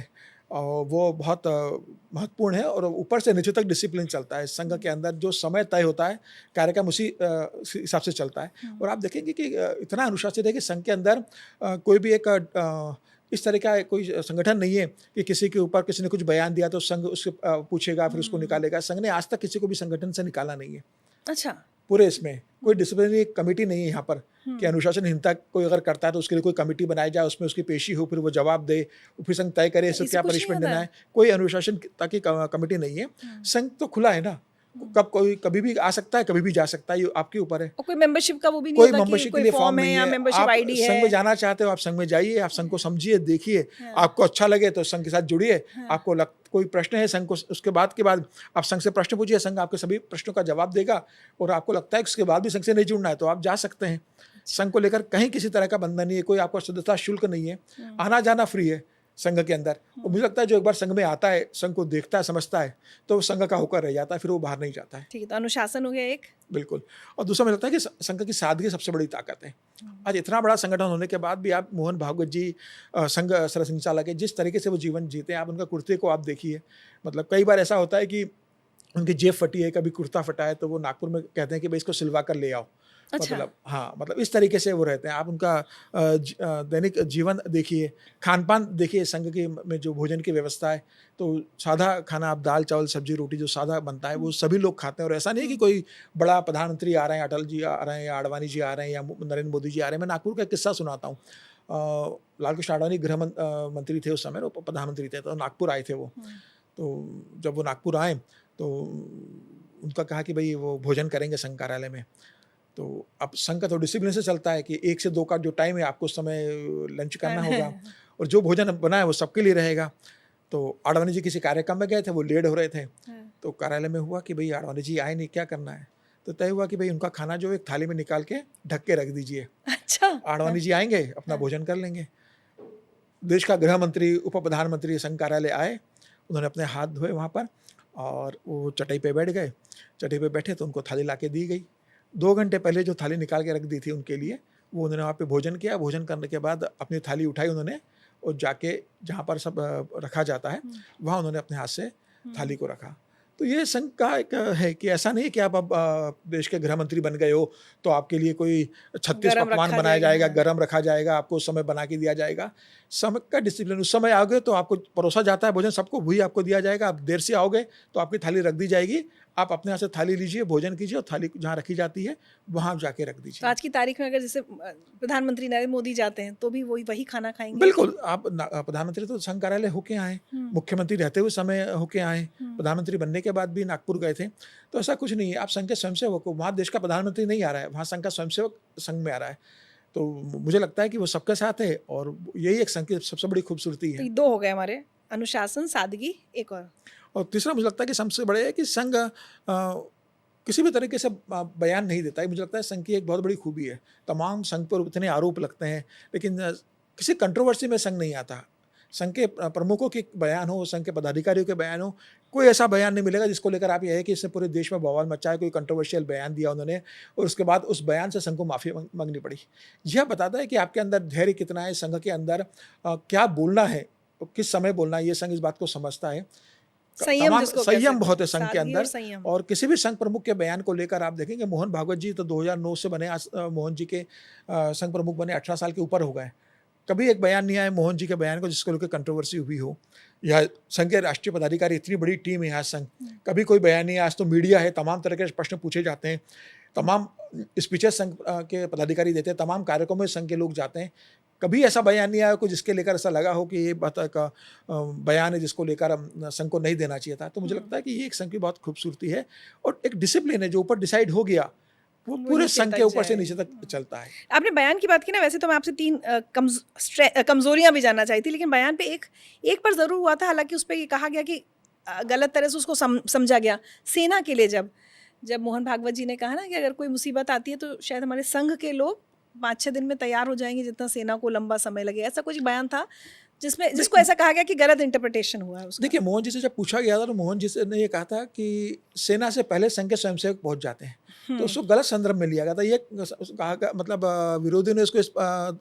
वो बहुत महत्वपूर्ण है। और ऊपर से नीचे तक डिसिप्लिन चलता है संघ के अंदर। जो समय तय होता है, कार्यक्रम उसी हिसाब से चलता है। और आप देखेंगे कि इतना अनुशासित है कि संघ के अंदर कोई भी एक इस तरह का कोई संगठन नहीं है कि किसी के ऊपर किसी ने कुछ बयान दिया तो संघ उससे पूछेगा, फिर उसको निकालेगा। संघ ने आज तक किसी को भी संगठन से निकाला नहीं है। अच्छा, पूरे इसमें कोई डिसिप्लिनरी कमेटी नहीं है यहाँ पर कि अनुशासनहीनता कोई अगर करता है तो उसके लिए कोई कमेटी बनाई जाए, उसमें उसकी पेशी हो, फिर वो जवाब दे, फिर संघ तय करे इसको क्या पनिशमेंट देना है। कोई अनुशासन ताकि कमेटी नहीं है। संघ तो खुला है ना, कोई कभी भी आ सकता है, कभी भी जा सकता है, ये आपके ऊपर है। और कोई मेंबरशिप का वो भी नहीं कोई होता कि मेंबरशिप के कोई लिए फॉर्म है या मेंबरशिप आईडी है। संघ में जाना चाहते हो आप संघ में जाइए, आप संघ को समझिए, देखिए, आपको अच्छा लगे तो संघ के साथ जुड़िए। आपको कोई प्रश्न है संघ को, उसके बाद आप संघ से प्रश्न पूछिए, संघ आपके सभी प्रश्नों का जवाब देगा। और आपको लगता है कि उसके बाद भी संघ से नहीं जुड़ना है तो आप जा सकते हैं। संघ को लेकर कहीं किसी तरह का बंधन नहीं है, कोई आपको सदस्यता शुल्क नहीं है, आना जाना फ्री है संघ के अंदर। और मुझे लगता है जो एक बार संघ में आता है, संघ को देखता है, समझता है, तो संघ का होकर रह जाता है, फिर वो बाहर नहीं जाता है। ठीक है, तो अनुशासन हो गया एक। बिल्कुल। और दूसरा मुझे लगता है कि संघ की सादगी सबसे बड़ी ताकत है। आज इतना बड़ा संगठन होने के बाद भी आप मोहन भागवत जी संघ सरसंघचालक है, जिस तरीके से वो जीवन जीते हैं, आप उनका कुर्ते को आप देखिए। मतलब कई बार ऐसा होता है कि उनकी जेब फटी है, कभी कुर्ता फटा है, तो वो नागपुर में कहते हैं कि भाई इसको सिलवा कर ले आओ। अच्छा। मतलब हाँ, मतलब इस तरीके से वो रहते हैं। आप उनका दैनिक जीवन देखिए, खान पान देखिए, संघ के में जो भोजन की व्यवस्था है, तो सादा खाना, आप दाल चावल सब्जी रोटी जो सादा बनता है वो सभी लोग खाते हैं। और ऐसा नहीं है कि कोई बड़ा प्रधानमंत्री आ रहे हैं, अटल जी आ रहे हैं या आडवाणी जी आ रहे हैं या नरेंद्र मोदी जी आ रहे हैं। मैं नागपुर का किस्सा सुनाता हूँ। लाल कृष्ण आडवाणी गृह मंत्री थे उस समय, वो प्रधानमंत्री थे, तो नागपुर आए थे वो। तो जब वो नागपुर आए तो उनका कहा कि भाई वो भोजन करेंगे संघ कार्यालय में। तो अब संघ का तो डिसिप्लिन से चलता है कि 1 से 2 का जो टाइम है आपको उस समय लंच करना होगा, और जो भोजन बना है वो सबके लिए रहेगा। तो आडवाणी जी किसी कार्यक्रम में गए थे, वो लेट हो रहे थे, तो कार्यालय में हुआ कि भाई आडवाणी जी आए नहीं, क्या करना है। तो तय हुआ कि भाई उनका खाना जो एक थाली में निकाल के ढक के रख दीजिए। अच्छा, आडवाणी जी आएंगे, अपना भोजन कर लेंगे। देश का गृह मंत्री, उप प्रधानमंत्री संघ कार्यालय आए, उन्होंने अपने हाथ धोए वहाँ पर, और वो चटाई पे बैठ गए। चटाई पे बैठे तो उनको थाली ला के दी गई। 2 घंटे पहले जो थाली निकाल के रख दी थी उनके लिए, वो उन्होंने वहाँ पे भोजन किया। भोजन करने के बाद अपनी थाली उठाई उन्होंने, और जाके जहाँ पर सब रखा जाता है वहाँ उन्होंने अपने हाथ से थाली को रखा। तो ये संघ का एक है कि ऐसा नहीं कि आप अब देश के गृह मंत्री बन गए हो तो आपके लिए कोई 36 पकवान बनाया जाएगा, गरम रखा जाएगा, आपको उस समय बना के दिया जाएगा। समय का डिसिप्लिन, उस समय आओगे तो आपको परोसा जाता है भोजन, सबको वही आपको दिया जाएगा। आप देर से आओगे तो आपकी थाली रख दी जाएगी, आप अपने यहाँ से थाली लीजिए, भोजन कीजिए, और थाली जहाँ रखी जाती है वहाँ जाके रख दीजिए। तो आज की तारीख में अगर जैसे प्रधानमंत्री नरेंद्र मोदी जाते हैं तो भी वही खाना खाएंगे? बिल्कुल। आप प्रधानमंत्री तो संघ कार्यालय होके आए, मुख्यमंत्री रहते हुए समय होके आए, प्रधानमंत्री बनने के बाद भी नागपुर गए थे। तो ऐसा कुछ नहीं है। आप संघ के स्वयंसेवक हो, वहाँ देश का प्रधानमंत्री नहीं आ रहा है, वहाँ संघ का स्वयंसेवक संघ में आ रहा है। तो मुझे लगता है कि वो सबके साथ है, और यही एक संघ की सबसे बड़ी खूबसूरती है। तो 2 हो गए हमारे, अनुशासन, सादगी, एक और तीसरा मुझे लगता है कि सबसे बड़े है कि संघ किसी भी तरीके से बयान नहीं देता है। मुझे लगता है संघ की एक बहुत बड़ी खूबी है। तमाम संघ पर इतने आरोप लगते हैं, लेकिन किसी कंट्रोवर्सी में संघ नहीं आता। संघ के प्रमुखों के बयान हो, संघ के पदाधिकारियों के बयान हो, कोई ऐसा बयान नहीं मिलेगा जिसको लेकर आप ये है कि इसने पूरे देश में बवाल मचा है, कोई कंट्रोवर्शियल बयान दिया उन्होंने और उसके बाद उस बयान से संघ को माफ़ी मांगनी पड़ी। यह बताता है कि आपके अंदर धैर्य कितना है, संघ के अंदर क्या बोलना है, किस समय बोलना है, ये संघ इस बात को समझता है। संयम बहुत है संघ के अंदर। और किसी भी संघ प्रमुख के बयान को लेकर आप देखेंगे, मोहन भागवत जी तो 2009 से बने, आज मोहन जी के संघ प्रमुख बने 18 साल के ऊपर हो गए। कभी एक बयान नहीं आया मोहन जी के बयान को जिसको लेकर कंट्रोवर्सी हुई हो, या संघ के राष्ट्रीय पदाधिकारी, इतनी बड़ी टीम है यहाँ संघ, कभी कोई बयान नहीं है। आज तो मीडिया है, तमाम तरह के प्रश्न पूछे जाते हैं, तमाम स्पीचेस संघ के पदाधिकारी देते हैं, तमाम कार्यक्रमों में संघ के लोग जाते हैं। कभी ऐसा बयान नहीं आया कोई जिसके लेकर ऐसा लगा हो कि ये बात का बयान है जिसको लेकर संघ को नहीं देना चाहिए था। तो मुझे लगता है कि ये एक संघ की बहुत खूबसूरती है और एक डिसिप्लिन है जो ऊपर डिसाइड हो गया वो पूरे संघ के ऊपर से नीचे तक चलता है। आपने बयान की बात की ना, वैसे तो मैं आपसे 3 कमजोरियां भी जानना चाहती थी, लेकिन बयान पे एक पर जरूर हुआ था, हालांकि उस पर ये कहा गया कि गलत तरह से उसको समझा गया। सेना के लिए जब मोहन भागवत जी ने कहा ना कि अगर कोई मुसीबत आती है तो शायद हमारे संघ के लोग 5-6 दिन में तैयार हो जाएंगे जितना सेना को लंबा समय लगे, ऐसा कुछ बयान था जिसको ऐसा कहा गया कि गलत इंटरप्रिटेशन हुआ है उसका। देखिए, मोहन जी से जब पूछा गया था तो मोहन जी ने ये कहा था कि सेना से पहले संघ के स्वयंसेवक पहुंच जाते हैं, तो उसको गलत संदर्भ में लिया गया था। ये कहा गया, मतलब विरोधी ने उसको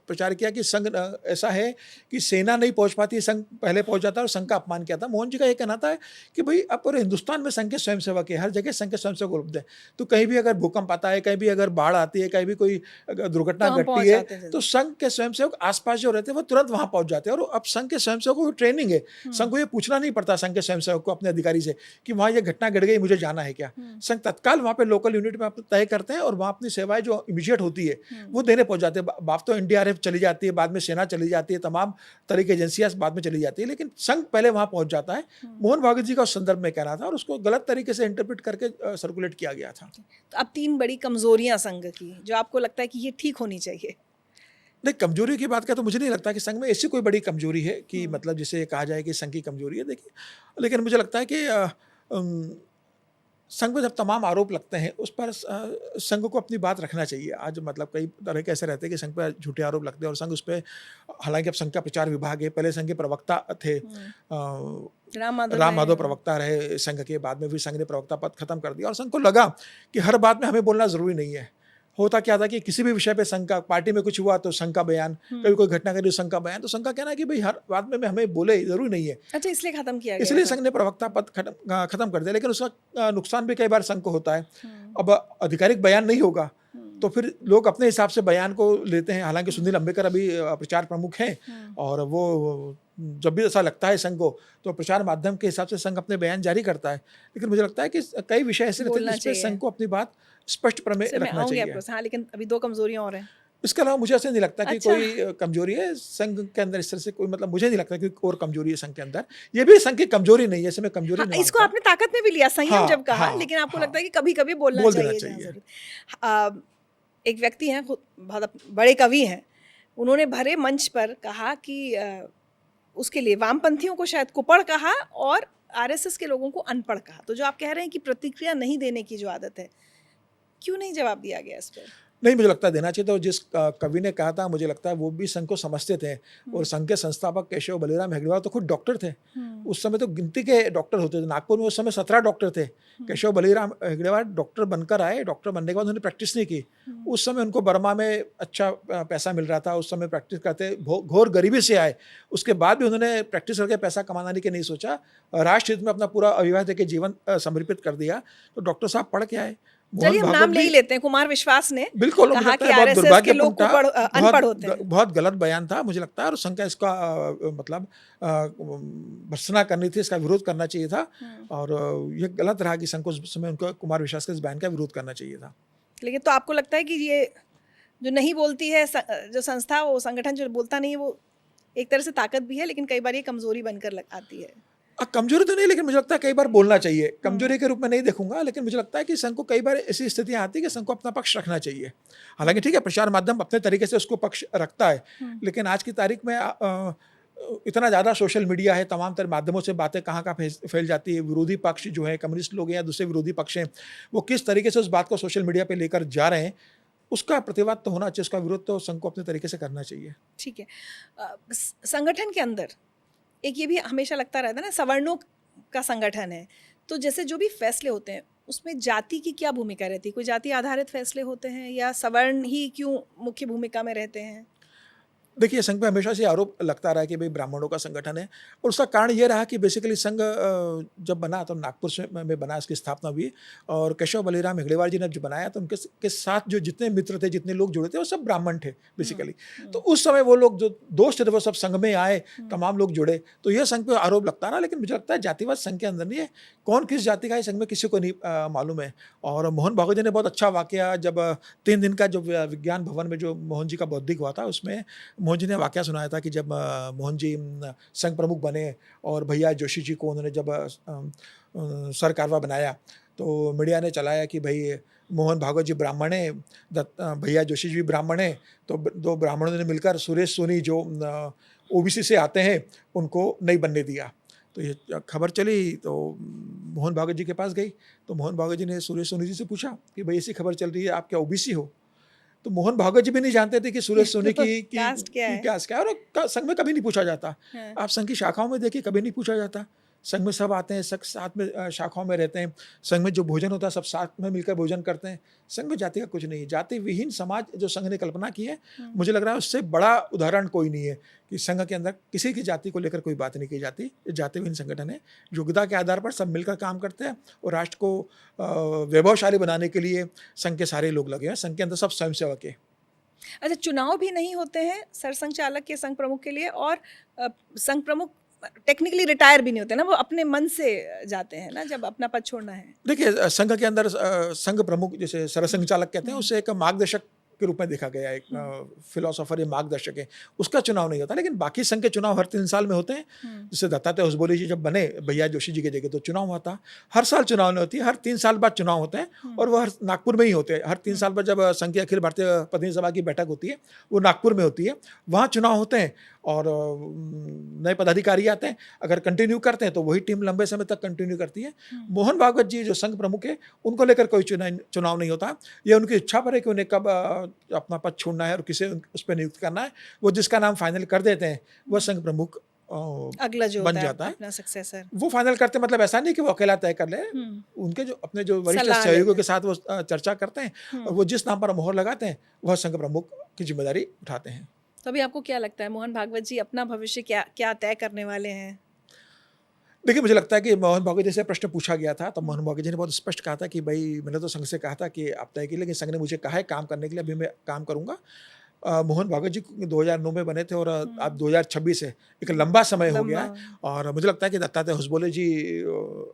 प्रचार किया कि संघ ऐसा है कि सेना नहीं पहुंच पाती, संघ पहले पहुंच जाता है और संघ का अपमान किया था। मोहन जी का ये कहना था कि भाई अब पूरे हिंदुस्तान में संघ के स्वयंसेवक है, हर जगह संघ के स्वयंसेवक उपलब्ध है, तो कहीं भी अगर भूकंप आता है, कहीं भी अगर बाढ़ आती है, कहीं भी कोई दुर्घटना घटती है तो संघ के स्वयंसेवक आसपास जो रहते हैं वो तुरंत वहां पहुंच जाते हैं। और अब संघ के स्वयंसेवकों की ट्रेनिंग है, संघ को ये पूछना नहीं पड़ता संघ के स्वयंसेवक को अपने अधिकारी से कि वहां ये घटना घट गई, मुझे जाना है क्या। संघ तत्काल वहां पे लोकल यूनिट में तय करते हैं और वहां अपनी सेवाएं जो इमीडिएट होती है वो देने पहुंच जाते हैं। बाप तो एनडीआरएफ चली जाती है, बाद में सेना चली जाती है, तमाम तरह की एजेंसियां बाद में चली जाती है, लेकिन संघ पहले वहां पहुंच जाता है। मोहन भागवत जी का उस संदर्भ में कहना था और उसको गलत तरीके से इंटरप्रेट करके सर्कुलेट किया गया था। तो अब 3 बड़ी कमजोरियां संघ की जो आपको लगता है कि ये ठीक होनी चाहिए। नहीं, कमजोरी की बात का तो मुझे नहीं लगता कि संघ में ऐसी कोई बड़ी कमजोरी है कि मतलब जिसे कहा जाए कि संघ की कमजोरी है। देखिए, लेकिन मुझे लगता है कि संघ में जब तमाम आरोप लगते हैं उस पर संघ को अपनी बात रखना चाहिए। आज मतलब कई तरह के ऐसे रहते हैं कि संघ पर झूठे आरोप लगते हैं और संघ उस पर, हालांकि अब संघ का प्रचार विभाग है, पहले संघ के प्रवक्ता थे, राम माधव प्रवक्ता रहे संघ के, बाद में भी संघ ने प्रवक्ता पद खत्म कर दिया और संघ को लगा कि हर बात में हमें बोलना जरूरी नहीं है। होता क्या था कि किसी भी विषय पे संघ का, पार्टी में कुछ हुआ तो संघ का बयान, कभी कोई घटना करी तो संघ का बयान, तो संघ का कहना है कि भाई हर बात में हमें बोले जरूरी नहीं है। अच्छा, इसलिए खत्म किया गया, इसलिए संघ ने प्रवक्ता पद खत्म कर दिया। लेकिन उसका नुकसान भी कई बार संघ को होता है। अब आधिकारिक बयान नहीं होगा तो फिर लोग अपने हिसाब से बयान को लेते हैं। हालांकि सुनील अंबेकर अभी प्रचार प्रमुख हैं और वो जब भी ऐसा लगता है संघ को तो प्रचार माध्यम के हिसाब से संघ अपने बयान जारी करता है। लेकिन मुझे लगता है कि कई विषय ऐसे रहते हैं जिसमें संघ को अपनी बात स्पष्ट में रखना चाहिए। हाँ, लेकिन अभी 2 कमजोरियां और हैं। इसके अलावा मुझे ऐसे नहीं लगता कि कोई कमजोरी है संघ के अंदर, इस तरह से कोई, मतलब मुझे नहीं लगता कि और कमजोरी है संघ के अंदर। ये भी संघ की कमजोरी नहीं है, इसमें कमजोरी नहीं। इसको आपने ताकत में भी लिया, संयम जब कहा, लेकिन आपको लगता है कि कभी कभी बोलना चाहिए। एक व्यक्ति हैं, बहुत बड़े कवि हैं, उन्होंने भरे मंच पर कहा कि उसके लिए वामपंथियों को शायद कुपड़ कहा और आरएसएस के लोगों को अनपढ़ कहा। तो जो आप कह रहे हैं कि प्रतिक्रिया नहीं देने की जो आदत है, क्यों नहीं जवाब दिया गया इस पर? नहीं, मुझे लगता है देना चाहिए। तो जिस कवि ने कहा था, मुझे लगता है वो भी संघ को समझते थे। और संघ के संस्थापक केशव बलिराम हेगड़ेवार तो खुद डॉक्टर थे। उस समय तो गिनती के डॉक्टर होते थे नागपुर में, उस समय 17 डॉक्टर थे। केशव बलिराम हेगड़ेवार डॉक्टर बनकर आए, डॉक्टर बनने के बाद उन्होंने प्रैक्टिस नहीं की। उस समय उनको बर्मा में अच्छा पैसा मिल रहा था, उस समय प्रैक्टिस करते, घोर गरीबी से आए। उसके बाद भी उन्होंने प्रैक्टिस करके पैसा कमाने के नहीं सोचा, राष्ट्र हित में अपना पूरा अविवाहित के जीवन समर्पित कर दिया। तो डॉक्टर साहब पढ़ के आए। चलिए, हम नाम ले ही लेते हैं, कुमार विश्वास ने बिल्कुल कहा कि आरएसएस के लोग अनपढ़ होते हैं। बहुत गलत बयान था मुझे लगता है, और संघ का इसका मतलब भर्त्सना करनी थी, इसका विरोध करना चाहिए था। और ये गलत रहा कि संघ को उस समय उनको कुमार विश्वास के इस बयान का विरोध करना चाहिए था। लेकिन तो आपको लगता है कि ये जो नहीं बोलती है जो संस्था, वो संगठन जो बोलता नहीं है, वो एक तरह से ताकत भी है, लेकिन कई बार ये कमजोरी बनकर आती है? कमजोरी तो नहीं, लेकिन मुझे लगता है कई बार बोलना चाहिए। कमजोरी के रूप में नहीं देखूंगा, लेकिन मुझे लगता है कि संघ को कई बार ऐसी स्थितियां आती है कि संघ को अपना पक्ष रखना चाहिए। हालांकि ठीक है, प्रचार माध्यम अपने तरीके से उसको पक्ष रखता है, लेकिन आज की तारीख में इतना ज़्यादा सोशल मीडिया है, तमाम तरह माध्यमों से बातें कहाँ कहाँ फैल जाती है। विरोधी पक्ष जो है, कम्युनिस्ट लोग हैं या दूसरे विरोधी पक्ष हैं, वो किस तरीके से उस बात को सोशल मीडिया पर लेकर जा रहे हैं, उसका प्रतिवाद तो होना चाहिए, उसका विरोध तो संघ को अपने तरीके से करना चाहिए। ठीक है, संगठन के अंदर एक ये भी हमेशा लगता रहता है ना, सवर्णों का संगठन है, तो जैसे जो भी फैसले होते हैं उसमें जाति की क्या भूमिका रहती है? कोई जाति आधारित फैसले होते हैं या सवर्ण ही क्यों मुख्य भूमिका में रहते हैं? देखिए, संघ पे हमेशा से आरोप लगता रहा कि भाई ब्राह्मणों का संगठन है, और उसका कारण ये रहा कि बेसिकली संघ जब बना तो नागपुर से में बना, इसकी स्थापना हुई, और केशव बलिराम हेगड़ेवार जी ने जो बनाया तो उनके के साथ जो जितने मित्र थे, जितने लोग जुड़े थे, वो सब ब्राह्मण थे बेसिकली। तो उस समय वो लोग जो दोस्त थे वो सब संघ में आए, तमाम लोग जुड़े, तो यह संघ पे आरोप लगता रहा। लेकिन मुझे लगता है जातिवाद संघ के अंदर नहीं है, कौन किस जाति का है संघ में किसी को नहीं मालूम है। और मोहन भागवत जी ने बहुत अच्छा वाकया, जब 3 दिन का जो विज्ञान भवन में जो मोहन जी का बौद्धिक हुआ था, उसमें मोहन जी ने वाकया सुनाया था कि जब मोहन जी संघ प्रमुख बने और भैया जोशी जी को उन्होंने जब सर कारवा बनाया, तो मीडिया ने चलाया कि भाई मोहन भागवत जी ब्राह्मण हैं, भैया जोशी जी भी ब्राह्मण हैं, तो दो ब्राह्मणों ने मिलकर सुरेश सोनी जो ओबीसी से आते हैं उनको नहीं बनने दिया। तो ये खबर चली तो मोहन भागवत जी के पास गई, तो मोहन भागवत जी ने सुरेश सोनी जी से पूछा कि भाई ऐसी खबर चल रही है, आप क्या ओबीसी हो? तो मोहन भागवत जी भी नहीं जानते थे कि सुरेश सोनी की कास्ट क्या है, कास्ट क्या है, और संघ में कभी नहीं पूछा जाता। हाँ। आप संघ की शाखाओं में देखिए, कभी नहीं पूछा जाता। संघ में सब आते हैं, सब साथ में शाखाओं में रहते हैं। संघ में जो भोजन होता है सब साथ में मिलकर भोजन करते हैं। संघ में जाति का कुछ नहीं है। जाति विहीन समाज जो संघ ने कल्पना की है, मुझे लग रहा है उससे बड़ा उदाहरण कोई नहीं है कि संघ के अंदर किसी की जाति को लेकर कोई बात नहीं की जाती। ये जाति विहीन संगठन है, योग्यता के आधार पर सब मिलकर काम करते हैं, और राष्ट्र को वैभवशाली बनाने के लिए संघ के सारे लोग लगे हैं। संघ के अंदर सब स्वयंसेवक है। अच्छा, चुनाव भी नहीं होते हैं सरसंघ चालक के संघ प्रमुख के लिए, और संघ प्रमुख टेक्निकली रिटायर भी नहीं होते ना, वो अपने मन से जाते हैं ना जब अपना पद छोड़ना है। देखिए, संघ के अंदर संघ प्रमुख, जैसे सरसंघ चालक कहते हैं, उसे एक मार्गदर्शक के रूप में देखा गया है, एक फिलोसोफर या मार्गदर्शक है, उसका चुनाव नहीं होता। लेकिन बाकी संघ के चुनाव हर 3 साल में होते हैं। जैसे दत्तात्रेय होसबोले जी जब बने भैया जोशी जी के जगह, तो चुनाव हुआ था। हर साल चुनाव नहीं होती है, हर 3 साल बाद चुनाव होते हैं, और वो हर नागपुर में ही होते हैं। हर 3 साल बाद जब संघ की अखिल भारतीय प्रतिनिधि सभा की बैठक होती है, वो नागपुर में होती है, वहाँ चुनाव होते हैं, और नए पदाधिकारी आते हैं। अगर कंटिन्यू करते हैं तो वही टीम लंबे समय तक कंटिन्यू करती है। मोहन भागवत जी जो संघ प्रमुख है, उनको लेकर कोई चुनाव नहीं होता। ये उनकी इच्छा पर है कि उन्हें कब अपना पद छोड़ना है और किसे उस पर नियुक्त करना है। वो जिसका नाम फाइनल कर देते हैं, वह संघ प्रमुख अगला जो बन होता जाता है, अपना सक्सेसर। वो फाइनल करते हैं। मतलब ऐसा नहीं कि वो अकेला तय कर ले, उनके जो अपने जो वरिष्ठ सलाह सहयोगियों लेते के साथ वो चर्चा करते हैं, और वो जिस नाम पर मोहर लगाते हैं, वह संघ प्रमुख की जिम्मेदारी उठाते हैं। तो अभी आपको क्या लगता है, मोहन भागवत जी अपना भविष्य क्या क्या तय करने वाले हैं? देखिए, मुझे लगता है कि मोहन भागवत जी से प्रश्न पूछा गया था, तो मोहन भागवत जी ने बहुत स्पष्ट कहा था कि भाई मैंने तो संघ से कहा था कि आप तय कीजिए, लेकिन संघ ने मुझे कहा है काम करने के लिए, अभी मैं काम करूंगा। मोहन भागवत जी 2009 में बने थे, और अब 2026 है, एक लंबा समय हो गया है। और मुझे लगता है कि दत्तात्रेय होसबोले जी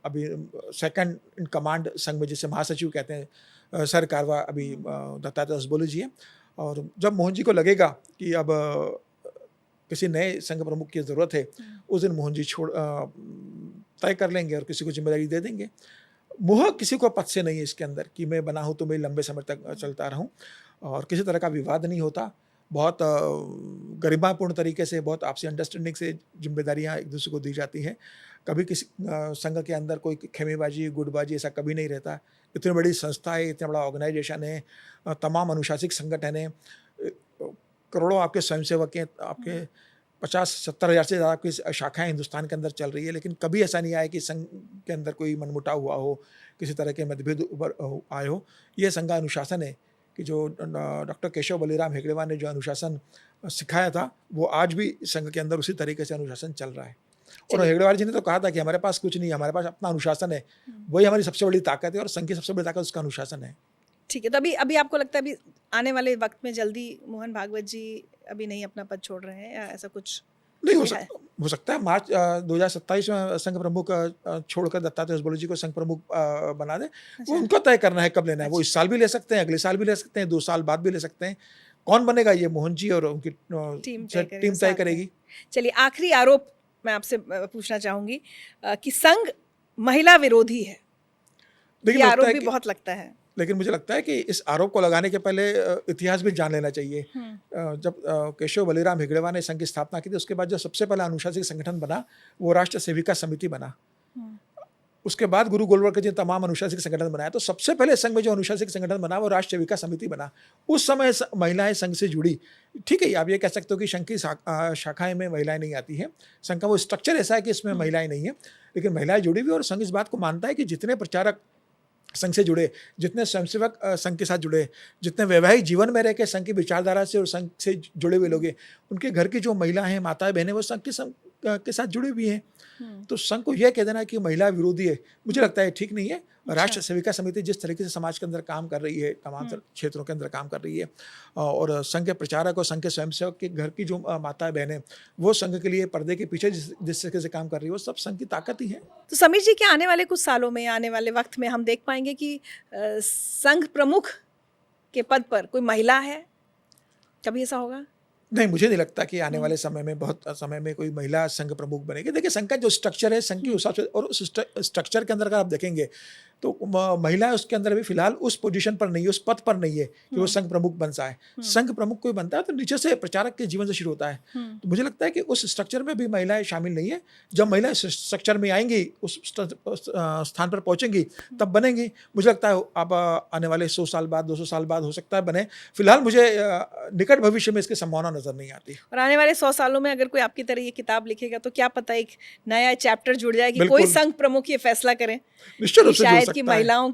अभी सेकंड इन कमांड संघ में, जिसे महासचिव कहते हैं, सर कारवा अभी दत्तात्रेय होसबोले जी हैं। और जब मोहन जी को लगेगा कि अब किसी नए संघ प्रमुख की ज़रूरत है, उस दिन मोहन जी तय कर लेंगे और किसी को जिम्मेदारी दे देंगे। मोह किसी को पद से नहीं है इसके अंदर कि मैं बना हूँ तो मैं लंबे समय तक चलता रहूँ, और किसी तरह का विवाद नहीं होता। बहुत गरिमापूर्ण तरीके से, बहुत आपसी अंडरस्टैंडिंग से जिम्मेदारियाँ एक दूसरे को दी जाती हैं। कभी किसी संघ के अंदर कोई खेमेबाजी, गुटबाजी ऐसा कभी नहीं रहता। इतनी बड़ी संस्था है, इतना बड़ा ऑर्गेनाइजेशन है, तमाम अनुशासित संगठन है, करोड़ों आपके स्वयंसेवक हैं, आपके 50-70 हज़ार से ज़्यादा की शाखाएं हिंदुस्तान के अंदर चल रही है। लेकिन कभी ऐसा नहीं आया कि संघ के अंदर कोई मनमुटाव हुआ हो, किसी तरह के मतभेद उभर आए हो। ये संघ का अनुशासन है कि जो डॉक्टर केशव बलिराम हेगड़ेवार ने जो अनुशासन सिखाया था, वो आज भी संघ के अंदर उसी तरीके से अनुशासन चल रहा है। और हेगड़ेवार जी ने तो कहा था कि हमारे पास कुछ नहीं है, हमारे पास अपना अनुशासन है, वही हमारी सबसे बड़ी ताकत है, और संघ की सबसे बड़ी ताकत उसका अनुशासन है। ठीक है, तो अभी आपको लगता है अभी आने वाले वक्त में जल्दी मोहन भागवत जी अभी नहीं अपना पद छोड़ रहे हैं, या ऐसा कुछ नहीं हो सकता है मार्च 2027 में संघ प्रमुख छोड़कर दत्तात्रेय होसबोले जी को संघ प्रमुख बना दे। वो उनको तय करना है कब लेना है। वो इस साल भी ले सकते हैं, अगले साल भी ले सकते हैं, 2 साल बाद भी ले सकते हैं। कौन बनेगा ये मोहन जी और उनकी टीम तय करेगी। चलिए, आखिरी आरोप मैं आपसे पूछना चाहूंगी कि संघ महिला विरोधी है। ये आरोप भी बहुत लगता है, लेकिन मुझे लगता है कि इस आरोप को लगाने के पहले इतिहास भी जान लेना चाहिए। जब केशव बलिराम हेगड़ेवार ने संघ की स्थापना की थी, उसके बाद जो सबसे पहला अनुशासित संगठन बना, वो राष्ट्र सेविका समिति बना। उसके बाद गुरु गोलवलकर जी ने तमाम अनुशासित संगठन बनाया, तो सबसे पहले संघ में जो अनुशासित संगठन बना वो राष्ट्र सेविका समिति बना। उस समय महिलाएं संघ से जुड़ी। ठीक है, आप ये कह सकते हो कि संघ की शाखाएं में महिलाएं नहीं आती हैं, संघ का वो स्ट्रक्चर ऐसा है कि इसमें महिलाएं नहीं है, लेकिन महिलाएं जुड़ी हुई, और संघ इस बात को मानता है कि जितने प्रचारक संघ से जुड़े, जितने स्वयंसेवक संघ के साथ जुड़े, जितने वैवाहिक जीवन में रह के संघ की विचारधारा से और संघ से जुड़े हुए लोग हैं, उनके घर की जो महिलाएं हैं, माताएं बहनें, वो संघ के साथ जुड़ी हुई हैं। तो संघ को यह कह देना कि महिला विरोधी है, मुझे लगता है ठीक नहीं है। राष्ट्र सेविका समिति जिस तरीके से समाज के अंदर काम कर रही है, तमाम क्षेत्रों के अंदर काम कर रही है, और संघ के प्रचारक और संघ के स्वयंसेवक के घर की जो माताएं बहनें, वो संघ के लिए पर्दे के पीछे जिस तरीके से काम कर रही है, वो सब संघ की ताकत ही है। तो समीर जी, क्या आने वाले कुछ सालों में, आने वाले वक्त में हम देख पाएंगे कि संघ प्रमुख के पद पर कोई महिला है? कभी ऐसा होगा? नहीं, मुझे नहीं लगता कि आने वाले समय में, बहुत समय में, कोई महिला संघ प्रमुख बनेगी। देखिए, संघ का जो स्ट्रक्चर है, संघ के हिसाब से, और उस स्ट्रक्चर के अंदर अगर आप देखेंगे तो महिला उसके अंदर अभी फिलहाल उस पोजीशन पर नहीं है, उस पद पर नहीं है कि वो संघ प्रमुख बन जाए। संघ प्रमुख कोई बनता है तो नीचे से प्रचारक के जीवन से शुरू होता है। तो मुझे लगता है कि उस स्ट्रक्चर में भी महिलाएं शामिल नहीं है। जब महिलाएं स्ट्रक्चर में आएंगी, उस स्थान पर पहुंचेंगी, तब बनेंगी। मुझे लगता है अब आने वाले 100 साल बाद, 200 साल बाद हो सकता है बने। फिलहाल मुझे निकट भविष्य में इसकी संभावना नजर नहीं आती। और आने वाले 100 सालों में अगर कोई आपकी तरह ये किताब लिखेगा तो क्या पता एक नया चैप्टर जुड़ जाए कि कोई संघ प्रमुख ये फैसला करे निश्चित रूप से शायद कि महिलाओं,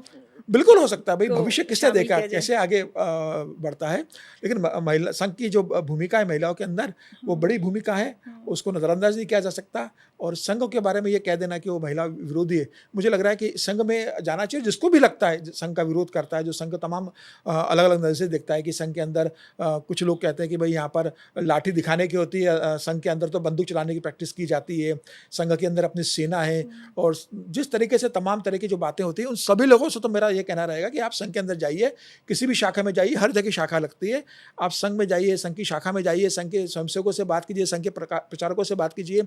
बिल्कुल हो सकता है। भाई, भविष्य किसने शामिल देखा किया जाए। कैसे आगे बढ़ता है। लेकिन महिला संघ की जो भूमिका है महिलाओं के अंदर, वो बड़ी भूमिका है, उसको नज़रअंदाज नहीं किया जा सकता। और संघ के बारे में ये कह देना कि वो महिला विरोधी है, मुझे लग रहा है कि संघ में जाना चाहिए जिसको भी लगता है संघ का विरोध करता है, जो संघ तमाम अलग अलग नज़र से देखता है कि संघ के अंदर कुछ लोग कहते हैं कि भाई यहाँ पर लाठी दिखाने की होती है, संघ के अंदर तो बंदूक चलाने की प्रैक्टिस की जाती है, संघ के अंदर अपनी सेना है, और जिस तरीके से तमाम तरह की जो बातें होती हैं, उन सभी लोगों से तो मेरा ये कहना रहेगा कि आप संघ के अंदर जाइए, किसी भी शाखा में जाइए, हर जगह शाखा लगती है, आप संघ में जाइए, संघ की शाखा में जाइए, संघ के स्वयंसेवकों से बात कीजिए, संघ के प्रचारकों से बात कीजिए,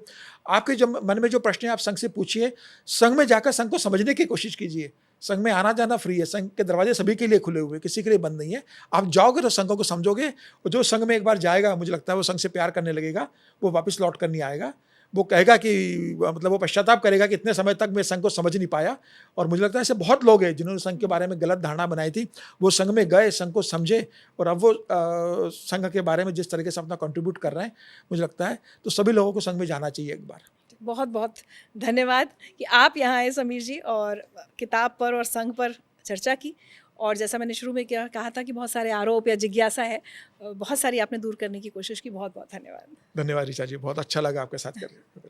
आपके जो मन में जो प्रश्न है आप संघ से पूछिए, संघ में जाकर संघ को समझने की कोशिश कीजिए। संघ में आना जाना फ्री है, संघ के दरवाजे सभी के लिए खुले हुए, किसी के लिए बंद नहीं है। आप जाओगे तो संघों को समझोगे, और जो संघ में एक बार जाएगा, मुझे लगता है वो संघ से प्यार करने लगेगा, वो वापस लौट कर नहीं आएगा। वो कहेगा कि मतलब वो पश्चाताप करेगा कि इतने समय तक मैं संघ को समझ नहीं पाया। और मुझे लगता है ऐसे बहुत लोग हैं जिन्होंने संघ के बारे में गलत धारणा बनाई थी, वो संघ में गए, संघ को समझे, और अब वो संघ के बारे में जिस तरीके से अपना कंट्रीब्यूट कर रहे हैं, मुझे लगता है तो सभी लोगों को संघ में जाना चाहिए एक बार। बहुत बहुत धन्यवाद कि आप यहाँ आए समीर जी, और किताब पर और संघ पर चर्चा की। और जैसा मैंने शुरू में कहा था कि बहुत सारे आरोप या जिज्ञासा है, बहुत सारी आपने दूर करने की कोशिश की। बहुत बहुत धन्यवाद। धन्यवाद ऋचा जी, बहुत अच्छा लगा आपके साथ करके।